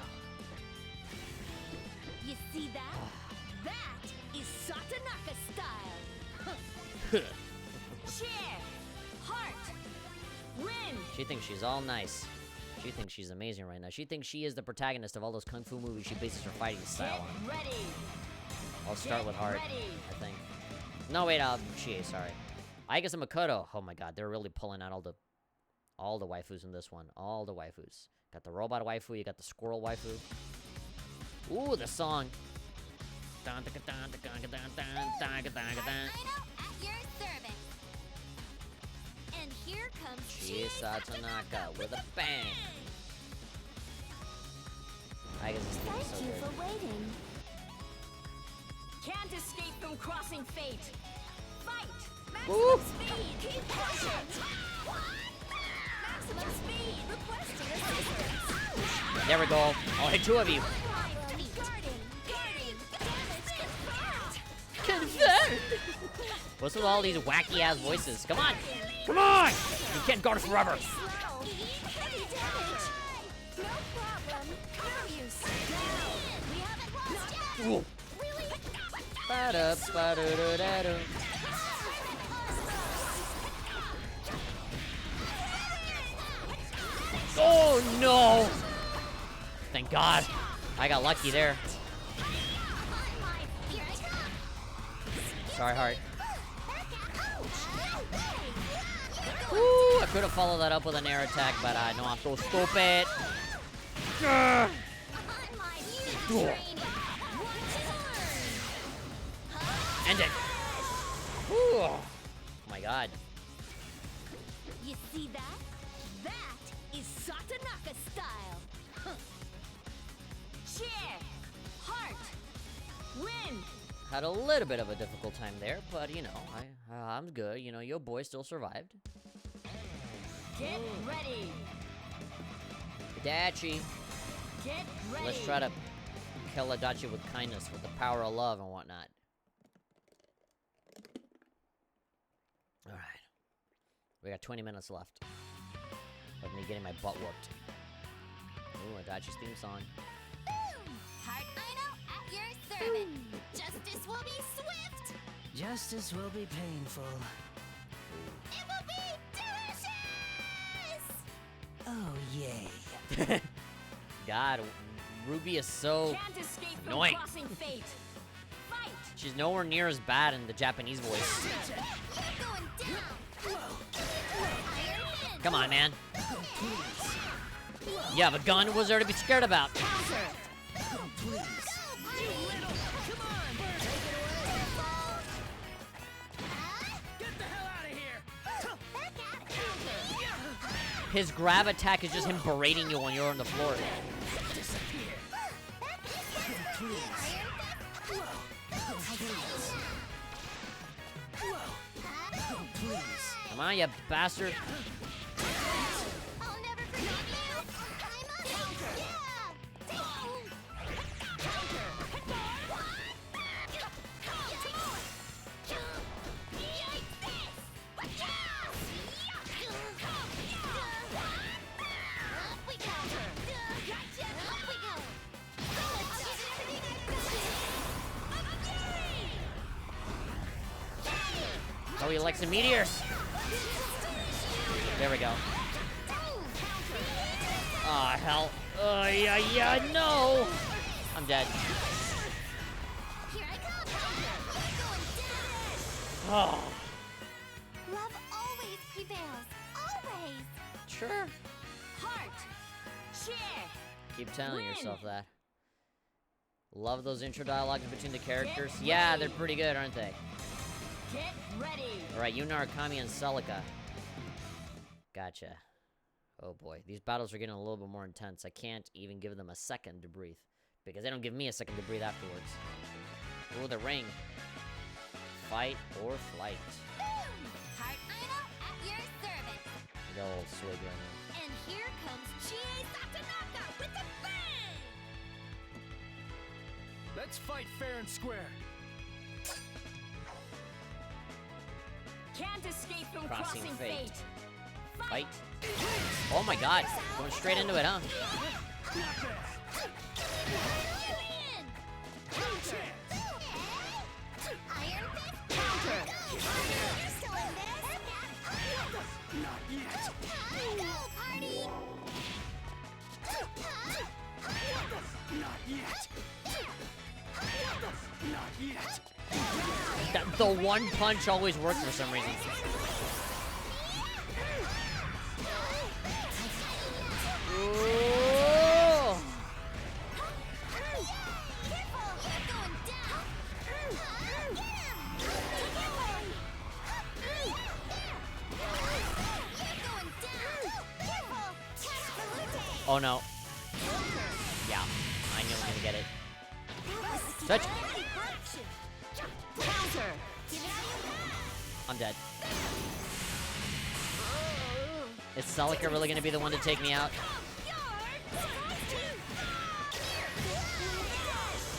You see that? That is Satonaka style! Cheer. Heart. Win. She thinks she's all nice. She thinks she's amazing right now. She thinks she is the protagonist of all those kung fu movies she bases her fighting style on. Get ready. I'll start with Heart, ready. I think. No, wait, Chie, sorry. I guess I'm Makoto. Oh my god, they're really pulling out all the waifus in this one. All the waifus. Got the robot waifu, you got the squirrel waifu. Ooh, the song. Heart Idol at your service. And here comes Chie Satonaka with a bang. I guess this theme is so Thank you good. for waiting. Can't escape from crossing fate. Fight. Woo! Maximum speed. Keep pushing. Maximum speed. Requesting assistance. There we go. I'll hit two of you. Confirmed! What's with all these wacky ass voices? Come on! Come on! You can't guard us forever! Ooh. Ba-da, ba-da-da-da-da. Oh no! Thank God. I got lucky there. Sorry, Heart. Woo! I could have followed that up with an air attack, but no, I'm so stupid. Grr. End it. Ooh. Oh my God. You see that? That is Satanaka style. Huh. Cheer! Heart! Win! Had a little bit of a difficult time there, but you know, I'm good. You know, your boy still survived. Get ready! Adachi. Get ready! Let's try to kill Adachi with kindness, with the power of love and whatnot. Alright. We got 20 minutes left of me getting my butt whooped. Ooh, Adachi's theme song. Heart Idol at your service. Justice will be swift. Justice will be painful. It will be delicious. Oh, yay. God, Ruby is so Can't escape from annoying. crossing fate. Fight! She's nowhere near as bad in the Japanese voice. You're going down. Iron Man. Come on, man. You have a gun? What's there to be scared about? His grab attack is just him berating you when you're on the floor. Come on, you bastard. I'll never forget you. I'm a yeah. Oh, he likes the meteors. There we go. Oh, hell. Oh, yeah, no. I'm dead. Here I come. Going down. Oh. Love always prevails. Always. Sure. Heart! Cheer! Keep telling Win. yourself that. Love those intro dialogues between the characters. Yeah, they're pretty good, aren't they? Get ready! Alright, you Narukami and Celica. Gotcha. Oh boy, these battles are getting a little bit more intense. I can't even give them a second to breathe. Because they don't give me a second to breathe afterwards. Ooh, the ring. Fight or flight. Heart Idol at your service. Got a little swig right now. And here comes Chie Satanaka with a bang! Let's fight fair and square. Can't escape from Crossing crossing fate. fate. Fight. Oh my god. Going straight into it, huh? Iron Fist counter! You're still in this? Not yet. Go, party! Not yet. Not yet. The one punch always works for some reason. Ooh. Oh no. Yeah, I knew I was gonna get it. Touch. Counter! I'm dead. Is Celica really gonna be the one to take me out?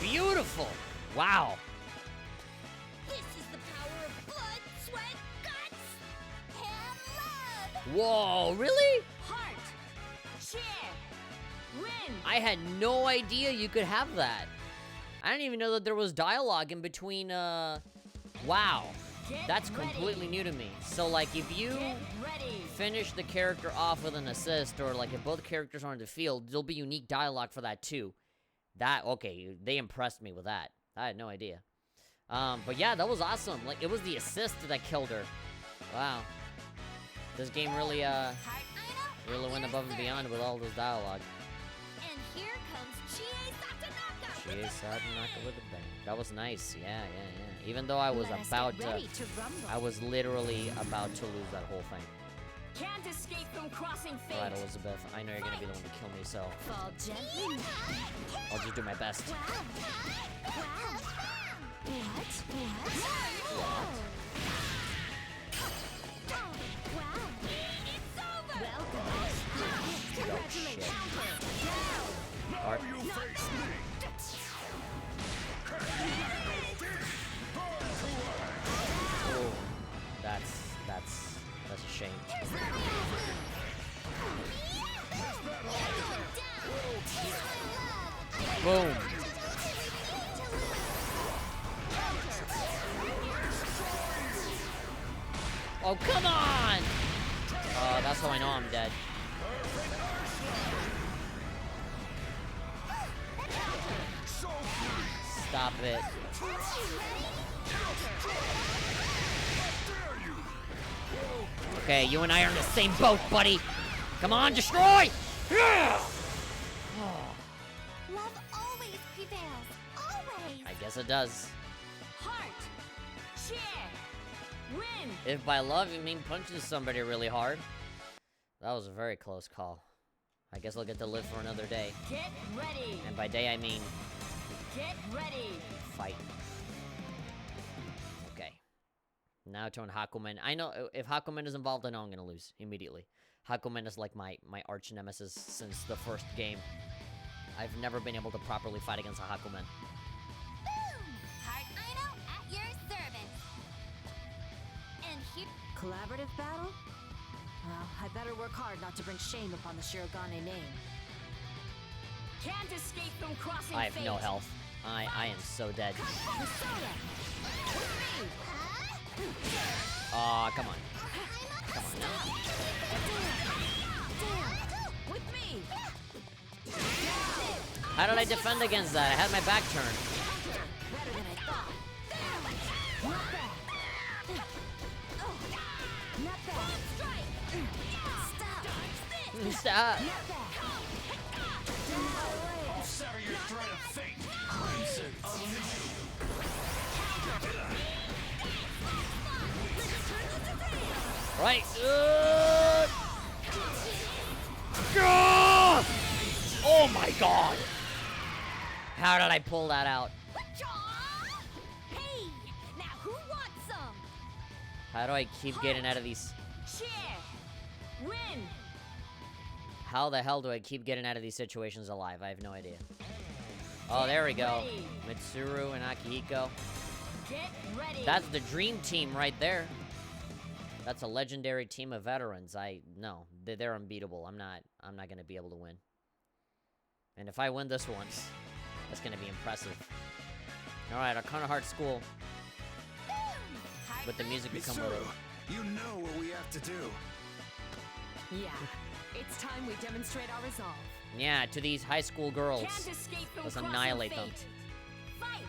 Beautiful! Wow. This is the power of blood, sweat, guts, and love! Whoa, really? Heart! Cheer! Win! I had no idea you could have that. I didn't even know that there was dialogue in between, wow. That's completely new to me. So, like, if you finish the character off with an assist, or, like, if both characters are in the field, there'll be unique dialogue for that, too. That, okay, they impressed me with that. I had no idea. But yeah, that was awesome. Like, it was the assist that killed her. Wow. This game really, really went above and beyond with all this dialogue. And here comes Chie Satanaka. Chie Satanaka with a bang. That was nice. Yeah. Even though I was about to, I was literally about to lose that whole thing. Can't escape from crossing fate. Alright, Elizabeth, I know you're gonna be the one to kill me, so Fall gently. I'll just do my best. What? Wow. It's over. Welcome. Congratulations. Art. You face me. Oh, that's a shame. Boom. Oh, come on! Oh, that's how I know I'm dead. Stop it. Okay, you and I are in the same boat, buddy. Come on, destroy! Yeah! Love always prevails. Always. I guess it does. Heart. Cheer. Win. If by love you mean punching somebody really hard. That was a very close call. I guess I'll get to live for another day. Get ready. And by day I mean Get ready. fight. Okay. Now turn Hakumen. I know if Hakumen is involved, I know I'm gonna lose immediately. Hakumen is like my arch nemesis since the first game. I've never been able to properly fight against a Hakumen. Boom. Heart Ino at your service. And here. Collaborative battle? Well, I better work hard not to bring shame upon the Shirogane name. Can't escape from crossing I have fate. no health. I am so dead. Aw, come on. Come on now. With me. How did I defend against that? I had my back turned. Better than I thought. Not bad. Stop. I'll sever your thread of fate. Crimson unleashed. Right. Gah! Oh my god. How did I pull that out? Hey, now who wants some? How do I keep getting out of these? Cheer. Win. How the hell do I keep getting out of these situations alive? I have no idea. Oh, there we go. Mitsuru and Akihiko. Get ready. That's the dream team right there. That's a legendary team of veterans. No, they're unbeatable. I'm not gonna be able to win. And if I win this once, that's gonna be impressive. All right, Arcana Heart School. With the music to come with it. You know what we have to do. Yeah, it's time we demonstrate our resolve. Yeah, to these high school girls. Can't escape from Let's crossing annihilate them. fate. Fight.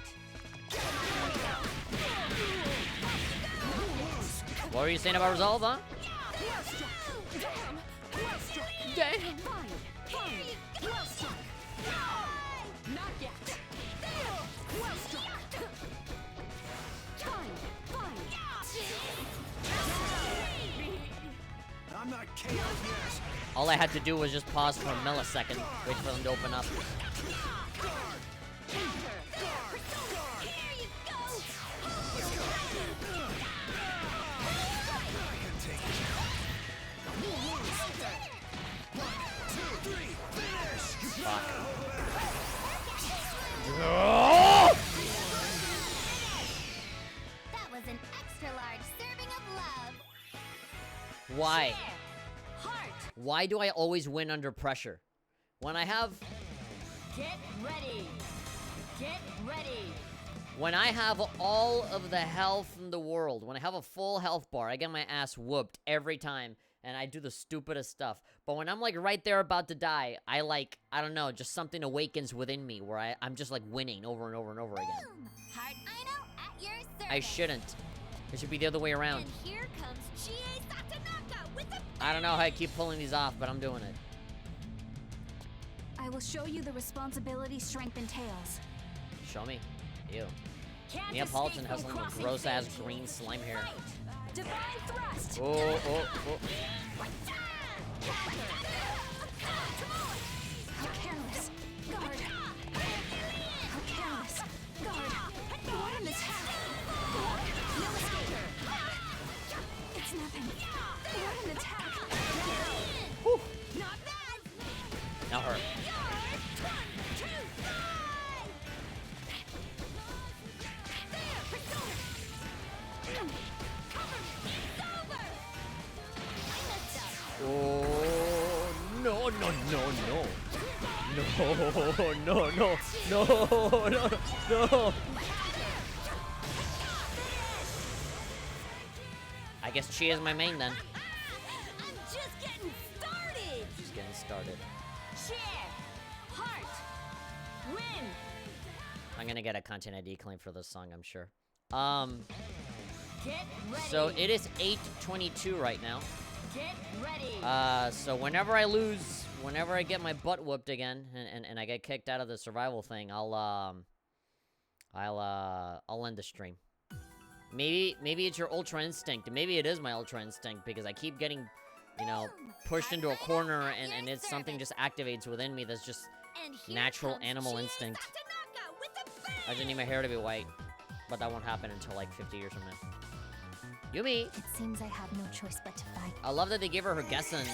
What were you saying about resolve, huh? Damn. Not yet. Well struck. I'm not KO'd yet. All I had to do was just pause for a millisecond, wait for them to open up. Fuck. That was an extra large serving of love. Why? Heart. Why do I always win under pressure? When I have... Get ready. Get ready. When I have all of the health in the world, when I have a full health bar, I get my ass whooped every time, and I do the stupidest stuff. But when I'm, like, right there about to die, I don't know, just something awakens within me where I'm just, like, winning over and over and over again. Heart Idol at your service. I shouldn't. It should be the other way around. And here comes Chie Satanaka with the... I don't know how I keep pulling these off, but I'm doing it. I will show you the responsibility strength entails. Show me. Ew. Can't Neapolitan escape has from some crossing gross-ass fate. green slime hair. Fight. Divine thrust. Oh, oh, oh. How careless. Guard. How careless. Guard. What an attack. No escape. It's nothing. What an attack. Whew. Not bad. Now her. Oh, no, no, no, no. No, no, no, no, no, no. I guess she is my main then. I'm just getting started. She's getting started. Cheer. Heart. Win. I'm gonna get a content ID claim for this song, I'm sure. Get ready. So it is 8:22 right now. Get ready. So whenever I lose, whenever I get my butt whooped again, and I get kicked out of the survival thing, I'll end the stream. Maybe it's your Ultra Instinct. Maybe it is my Ultra Instinct, because I keep getting, you know, pushed into a corner, and it's something just activates within me that's just And here natural comes animal Chie instinct. Satanaka with the bang. I just need my hair to be white, but that won't happen until like 50 years from now. Yumi! It seems I have no choice but to fight. I love that they gave her Gessen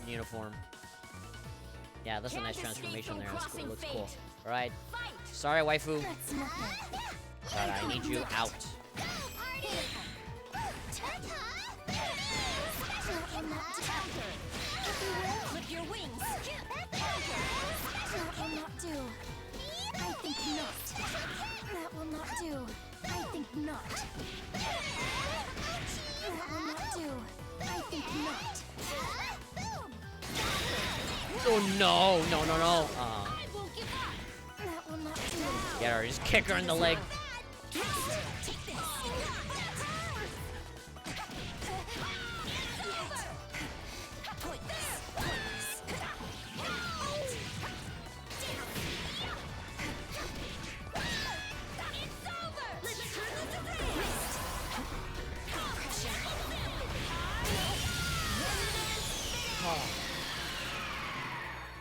uniform. Yeah, that's a nice transformation there. That's cool. Looks cool. All right. Sorry, waifu. That's nothing. But I need you out. Flip your wings. That will not do. I think not. That will not do. I think not. That will not do. I think not. Oh no, no, no, no. I won't give up. That will not do. Get her. Just kick her in the leg. Take this.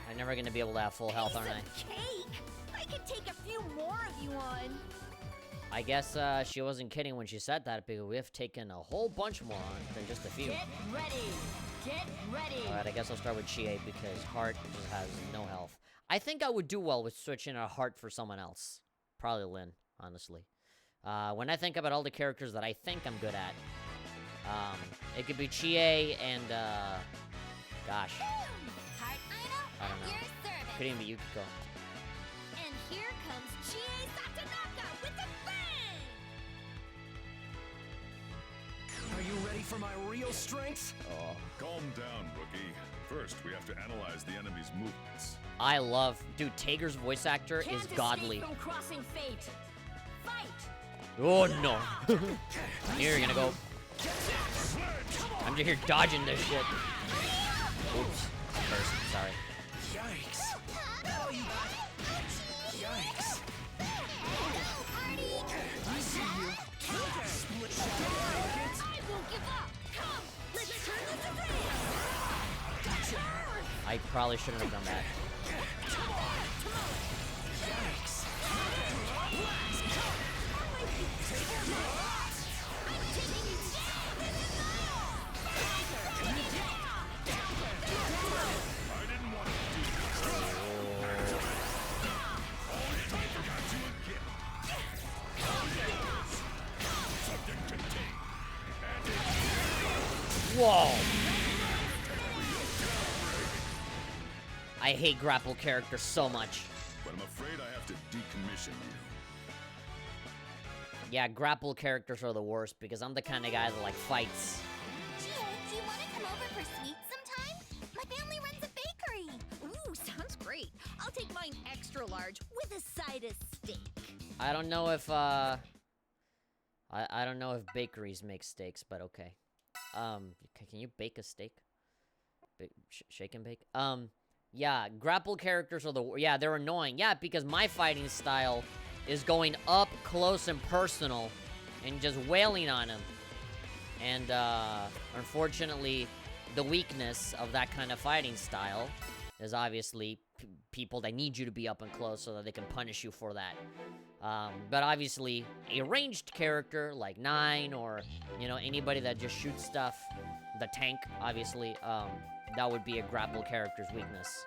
I'm never gonna be able to have full health, aren't I? Cake. I could take a few more of you on. I guess she wasn't kidding when she said that, because we've taken a whole bunch more on than just a few. Get ready. Get ready. Alright, I guess I'll start with Chie, because Heart just has no health. I think I would do well with switching a Heart for someone else. Probably Lynn, honestly. When I think about all the characters that I think I'm good at, it could be Chie and, gosh, Heart I Idol don't know. at your service. Could even be Yukiko. And here comes Chie Satanaka with the bang! Are you ready for my real strength? Oh, Calm down, rookie. First, we have to analyze the enemy's movements. I love, dude, Tager's voice actor Can't is escape godly. from crossing fate. Fight. Oh no. Here, you're gonna go. I'm just here dodging this shit. Oops. First, sorry. Yikes. Yikes. I see you. Split shadow pancakes. I won't give up! Come! Let's turn this around! I probably shouldn't have done that. Yikes. I didn't want to do this. I forgot you again. Subject contained. And Whoa! I hate grapple characters so much. but I'm afraid I have to decommission you. Yeah, grapple characters are the worst because I'm the kind of guy that like fights. Gee, do you want to come over for sweets sometime? My family runs a bakery. Ooh, sounds great. I'll take mine extra large with a side of steak. I don't know if I don't know if bakeries make steaks, but okay. Can you bake a steak? Shake and bake? Yeah, grapple characters are yeah, they're annoying. Yeah, because my fighting style is going up close and personal and just wailing on him. And unfortunately, the weakness of that kind of fighting style is obviously people that need you to be up and close so that they can punish you for that. But obviously, a ranged character like Nine or, you know, anybody that just shoots stuff, the tank, obviously, that would be a grapple character's weakness.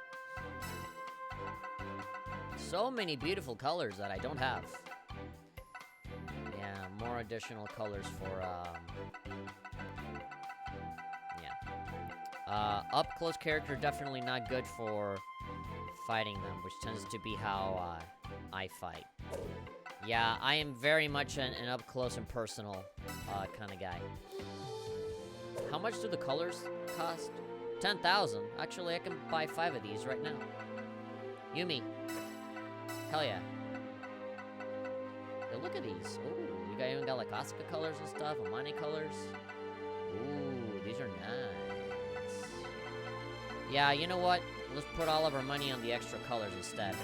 So many beautiful colors that I don't have. Yeah, more additional colors for, yeah. Up-close character, definitely not good for fighting them, which tends to be how, I fight. Yeah, I am very much an up-close and personal, kind of guy. How much do the colors cost? 10,000. Actually, I can buy 5 of these right now. Yumi. Hell yeah. Hey, look at these. Ooh, you even got like Asuka colors and stuff, Amane colors. Ooh, these are nice. Yeah, you know what? Let's put all of our money on the extra colors instead.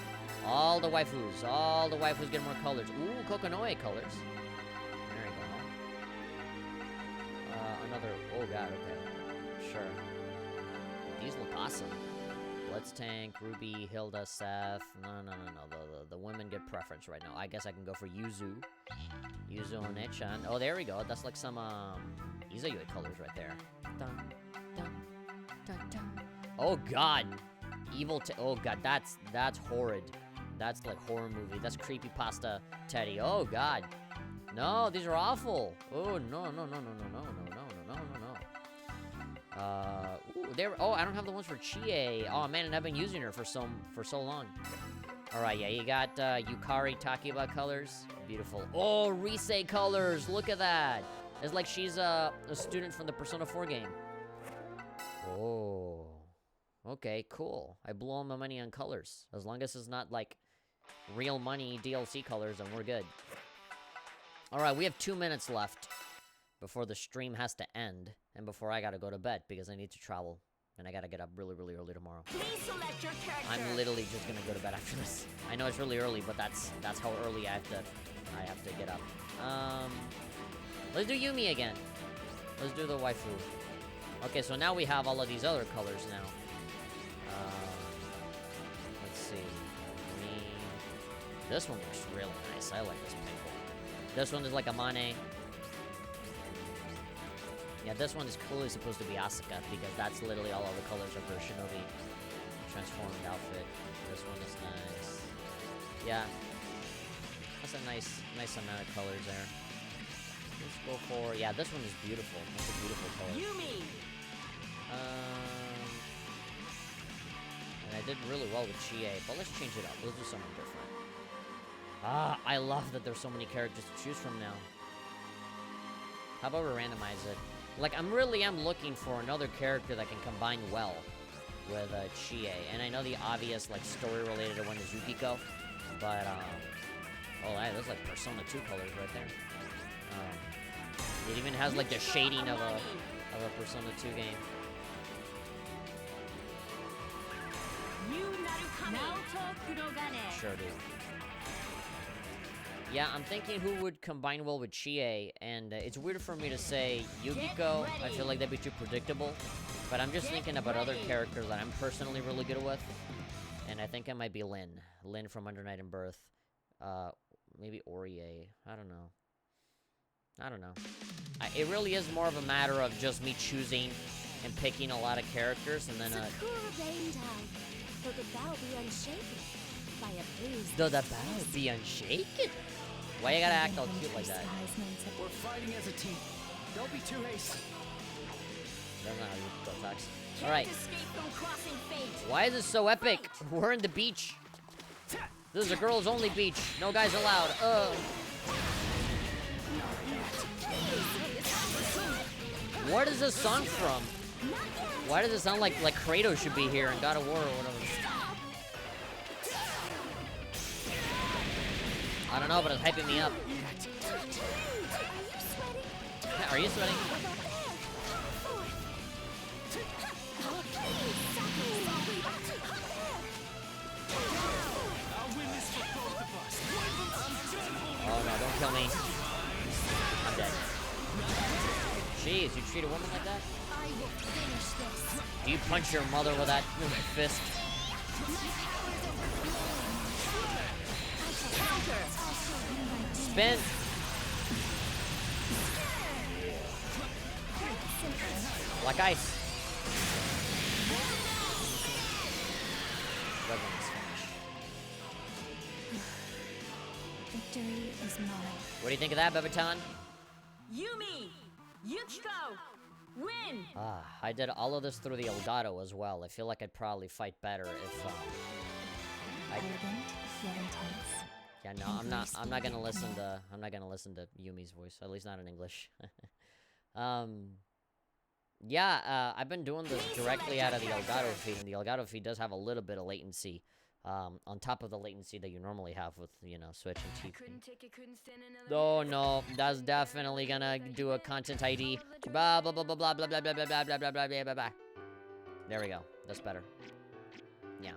All the waifus get more colors. Ooh, Kokonoe colors. There we go. Another, oh god, okay. Sure. These look awesome. Let's Tank, Ruby, Hilda, Seth. No. The women get preference right now. I guess I can go for Yuzu. Yuzu One-chan. Oh, there we go. That's like some, Izayoi colors right there. Dun, dun, dun, dun. Oh, God. Oh, God. That's horrid. That's like horror movie. That's creepypasta Teddy. Oh, God. No, these are awful. Oh, no. Ooh, oh, I don't have the ones for Chie. Oh man, and I've been using her for so long. All right, yeah, you got Yukari Takiba colors, beautiful. Oh, Rise colors, look at that. It's like she's a student from the Persona 4 game. Oh, okay, cool. I blow all my money on colors. As long as it's not like real money DLC colors, then we're good. All right, we have 2 minutes left before the stream has to end, and before I gotta go to bed because I need to travel, and I gotta get up really, really early tomorrow. Please select your character. I'm literally just gonna go to bed after this. I know it's really early, but that's how early I have to get up. Let's do Yumi again. Let's do the waifu. Okay, so now we have all of these other colors now. Let's see. This one looks really nice. I like this pink one. This one is like Amane. Yeah, this one is clearly supposed to be Asuka because that's literally all of the colors of her Shinobi transformed outfit. This one is nice. Yeah. That's a nice amount of colors there. Let's go for, yeah, this one is beautiful. That's a beautiful color. Yumi! And I did really well with Chie, but let's change it up. Let's do something different. I love that there's so many characters to choose from now. How about we randomize it? Like, I'm looking for another character that can combine well with Chie. And I know the obvious, like, story-related one is Yukiko. But, oh, there's, like, Persona 2 colors right there. It even has, like, the shading of a Persona 2 game. Sure do. Yeah, I'm thinking who would combine well with Chie, and it's weird for me to say Yukiko. I feel like that'd be too predictable, but I'm just thinking about other characters that I'm personally really good with, and I think it might be Lin. Lin from Under Night and Birth. Maybe Orie. I don't know. It really is more of a matter of just me choosing and picking a lot of characters, and then Sakura rain down. Though the bow be unshaken by a breeze. Though the bow be unshaken? Why you gotta act all cute like that? We're fighting as a team. Don't be too hasty. That's not how Yukiko talks. Alright. Escape from crossing fate. Why is it so epic? We're in the beach. This is a girls only beach. No guys allowed. What is this song from? Why does it sound like Kratos should be here in God of War or whatever? I don't know, but it's hyping me up. Are you sweating? Oh no, don't kill me. I'm dead. Jeez, you treat a woman like that? I will finish this. Do you punch your mother with that fist? Spin! Like ice. Victory is mine. What do you think of that, Bebaton? Yumi! Yukiko! Win! I did all of this through the Elgato as well. I feel like I'd probably fight better if, Elegant, yet intense. Yeah, no, I'm not gonna listen to Yumi's voice, at least not in English. Yeah, I've been doing this directly out of the Elgato feed, and the Elgato feed does have a little bit of latency, on top of the latency that you normally have with, you know, Switch and TV. Oh no, that's definitely gonna do a content ID. Blah blah blah blah blah blah blah blah blah blah blah blah blah blah blah. There we go. That's better. Yeah.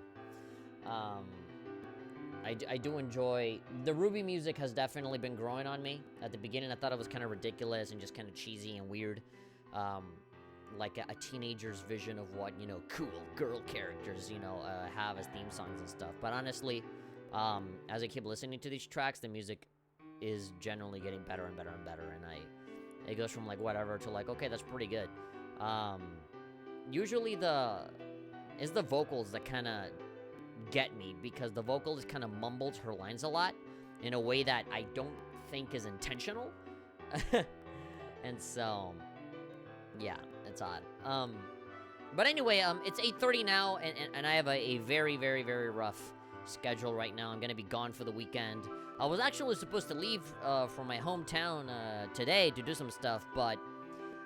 I do enjoy the Ruby music. Has definitely been growing on me. At the beginning, I thought it was kind of ridiculous and just kind of cheesy and weird, like a teenager's vision of what, you know, cool girl characters, you know, have as theme songs and stuff. But honestly, as I keep listening to these tracks, the music is generally getting better and better and better, and it goes from like whatever to like, okay, that's pretty good. Usually it's the vocals that kind of get me, because the vocalist kind of mumbles her lines a lot in a way that I don't think is intentional. And so yeah, it's odd. But anyway, it's 8:30 now, and I have a very, very, very rough schedule right now. I'm gonna be gone for the weekend. I was actually supposed to leave from my hometown today to do some stuff, but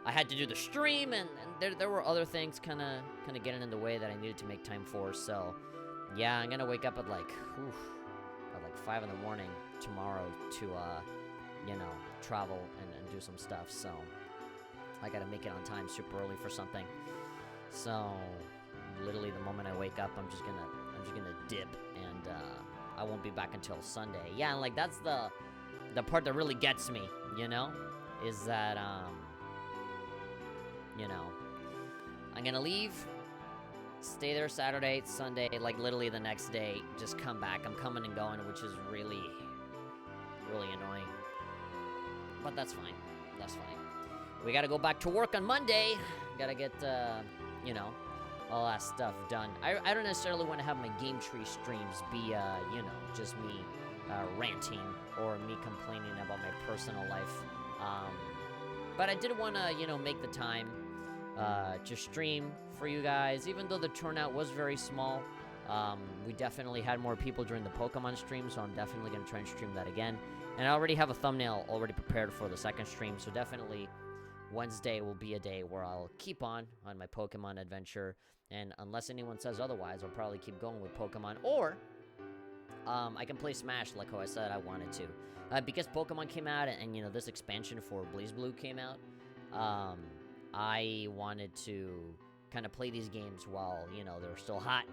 I had to do the stream, and there were other things kind of getting in the way that I needed to make time for. So yeah, I'm gonna wake up at like 5 in the morning tomorrow to you know, travel and do some stuff. So I gotta make it on time super early for something. So literally the moment I wake up, I'm just gonna dip, and I won't be back until Sunday. Yeah, and like that's the part that really gets me, you know, is that you know, I'm gonna leave, stay there Saturday, Sunday, like literally the next day, just come back. I'm coming and going, which is really, really annoying. But that's fine. That's fine. We gotta go back to work on Monday. Gotta get, you know, all that stuff done. I don't necessarily want to have my GameTree streams be, you know, just me ranting or me complaining about my personal life. But I did want to, you know, make the time to stream for you guys, even though the turnout was very small. We definitely had more people during the Pokemon stream, so I'm definitely going to try and stream that again. And I already have a thumbnail already prepared for the second stream, so definitely Wednesday will be a day where I'll keep on my Pokemon adventure, and unless anyone says otherwise, I'll probably keep going with Pokemon, or I can play Smash like how I said I wanted to. Because Pokemon came out, and you know, this expansion for Blazblue came out, I wanted to kind of play these games while, you know, they're still hot,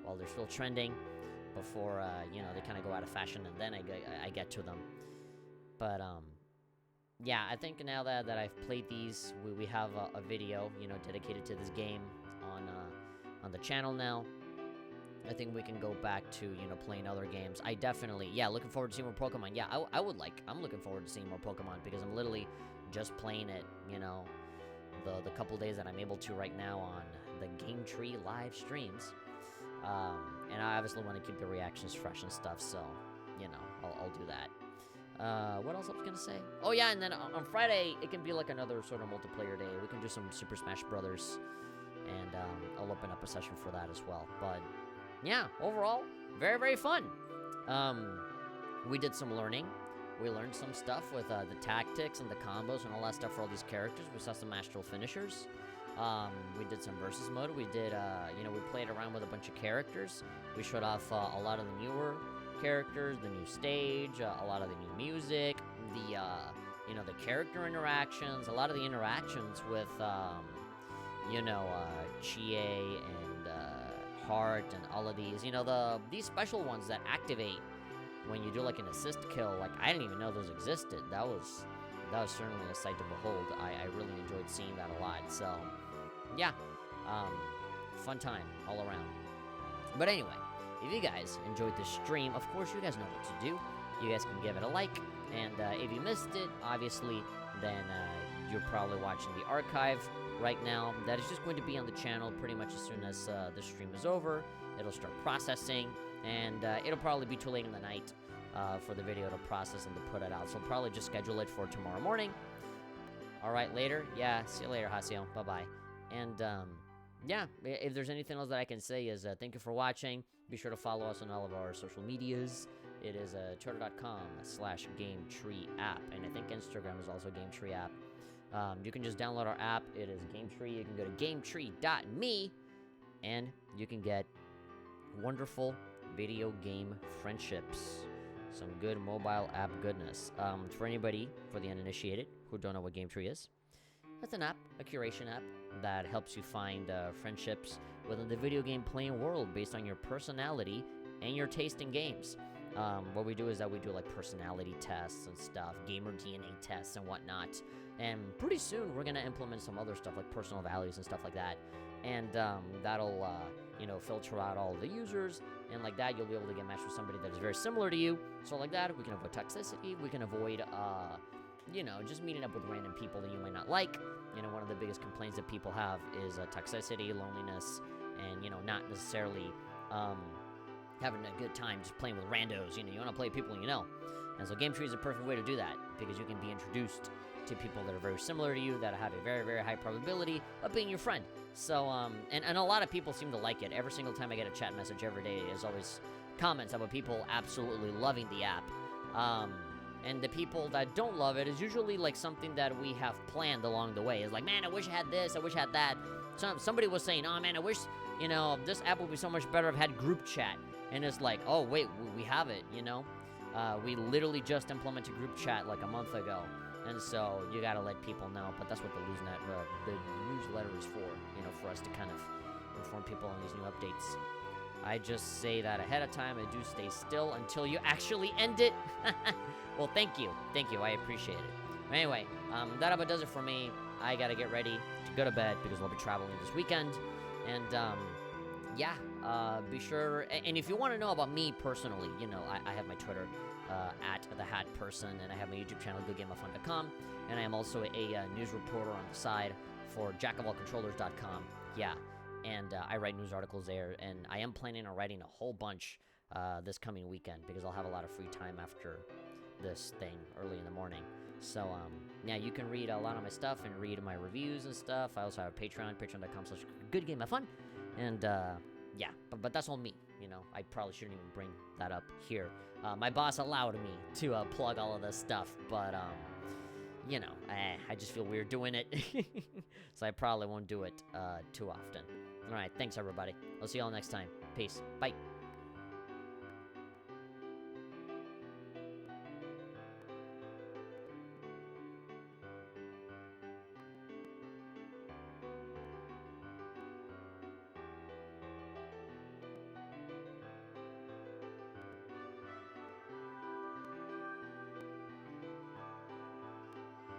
while they're still trending, before, you know, they kind of go out of fashion, and then I get to them. But, yeah, I think now that I've played these, we have a video, you know, dedicated to this game on the channel now. I think we can go back to, you know, playing other games. I definitely, yeah, looking forward to seeing more Pokemon. Yeah, I'm looking forward to seeing more Pokemon, because I'm literally just playing it, you know, the couple days that I'm able to right now on the GameTree live streams. And I obviously want to keep the reactions fresh and stuff, so, you know, I'll do that. What else I was gonna say? Oh yeah, and then on Friday, it can be like another sort of multiplayer day. We can do some Super Smash Brothers, and I'll open up a session for that as well. But yeah, overall, very, very fun. We did some learning. We learned some stuff with the tactics and the combos and all that stuff for all these characters. We saw some astral finishers. We did some versus mode. We did, we played around with a bunch of characters. We showed off a lot of the newer characters, the new stage, a lot of the new music, the character interactions, a lot of the interactions with, Chie and Heart and all of these. These special ones that activate when you do like an assist kill. Like, I didn't even know those existed. That was certainly a sight to behold. I really enjoyed seeing that a lot. So, yeah, fun time all around. But anyway, if you guys enjoyed this stream, of course, you guys know what to do. You guys can give it a like, and if you missed it, obviously, then you're probably watching the archive right now. That is just going to be on the channel pretty much as soon as the stream is over. It'll start processing, and it'll probably be too late in the night for the video to process and to put it out. So I'll probably just schedule it for tomorrow morning. All right, later. Yeah, see you later, Hasio. Bye-bye. And, yeah, if there's anything else that I can say is thank you for watching. Be sure to follow us on all of our social medias. It is twitter.com/GameTree app, and I think Instagram is also GameTree app. You can just download our app. It is GameTree. You can go to GameTree.me, and you can get wonderful video game friendships. Some good mobile app goodness. For anybody, for the uninitiated, who don't know what GameTree is, that's an app, a curation app, that helps you find friendships within the video game playing world based on your personality and your taste in games. What we do is that we do like personality tests and stuff, gamer DNA tests and whatnot. And pretty soon we're gonna implement some other stuff like personal values and stuff like that. And that'll filter out all of the users, and like that you'll be able to get matched with somebody that is very similar to you. So like that we can avoid toxicity, we can avoid just meeting up with random people that you might not like. One of the biggest complaints that people have is toxicity, loneliness, and not necessarily having a good time just playing with randos. You want to play people you know. And so GameTree is a perfect way to do that, because you can be introduced to people that are very similar to you, that have a very, very high probability of being your friend. So, and a lot of people seem to like it. Every single time I get a chat message every day, there's always comments about people absolutely loving the app. And the people that don't love it is usually like something that we have planned along the way. It's like, man, I wish I had this, I wish I had that. Somebody was saying, oh man, I wish, this app would be so much better if it had group chat. And it's like, oh wait, we have it, we literally just implemented group chat like a month ago. And so you gotta let people know, but that's what the newsletter is for, for us to kind of inform people on these new updates. I just say that ahead of time. I do stay still until you actually end it. Well, thank you, I appreciate it. Anyway, that about does it for me. I gotta get ready to go to bed because I'll be traveling this weekend. And be sure, and if you want to know about me personally, I have my Twitter at @thehatperson, and I have my YouTube channel, goodgameoffun.com, and I am also a news reporter on the side for jackofallcontrollers.com. Yeah, and I write news articles there, and I am planning on writing a whole bunch this coming weekend, because I'll have a lot of free time after this thing early in the morning. So, you can read a lot of my stuff and read my reviews and stuff. I also have a Patreon, patreon.com/goodgameoffun, and but that's all me. I probably shouldn't even bring that up here. My boss allowed me to plug all of this stuff, but I just feel weird doing it, so I probably won't do it too often. All right, thanks everybody. I'll see y'all next time. Peace. Bye.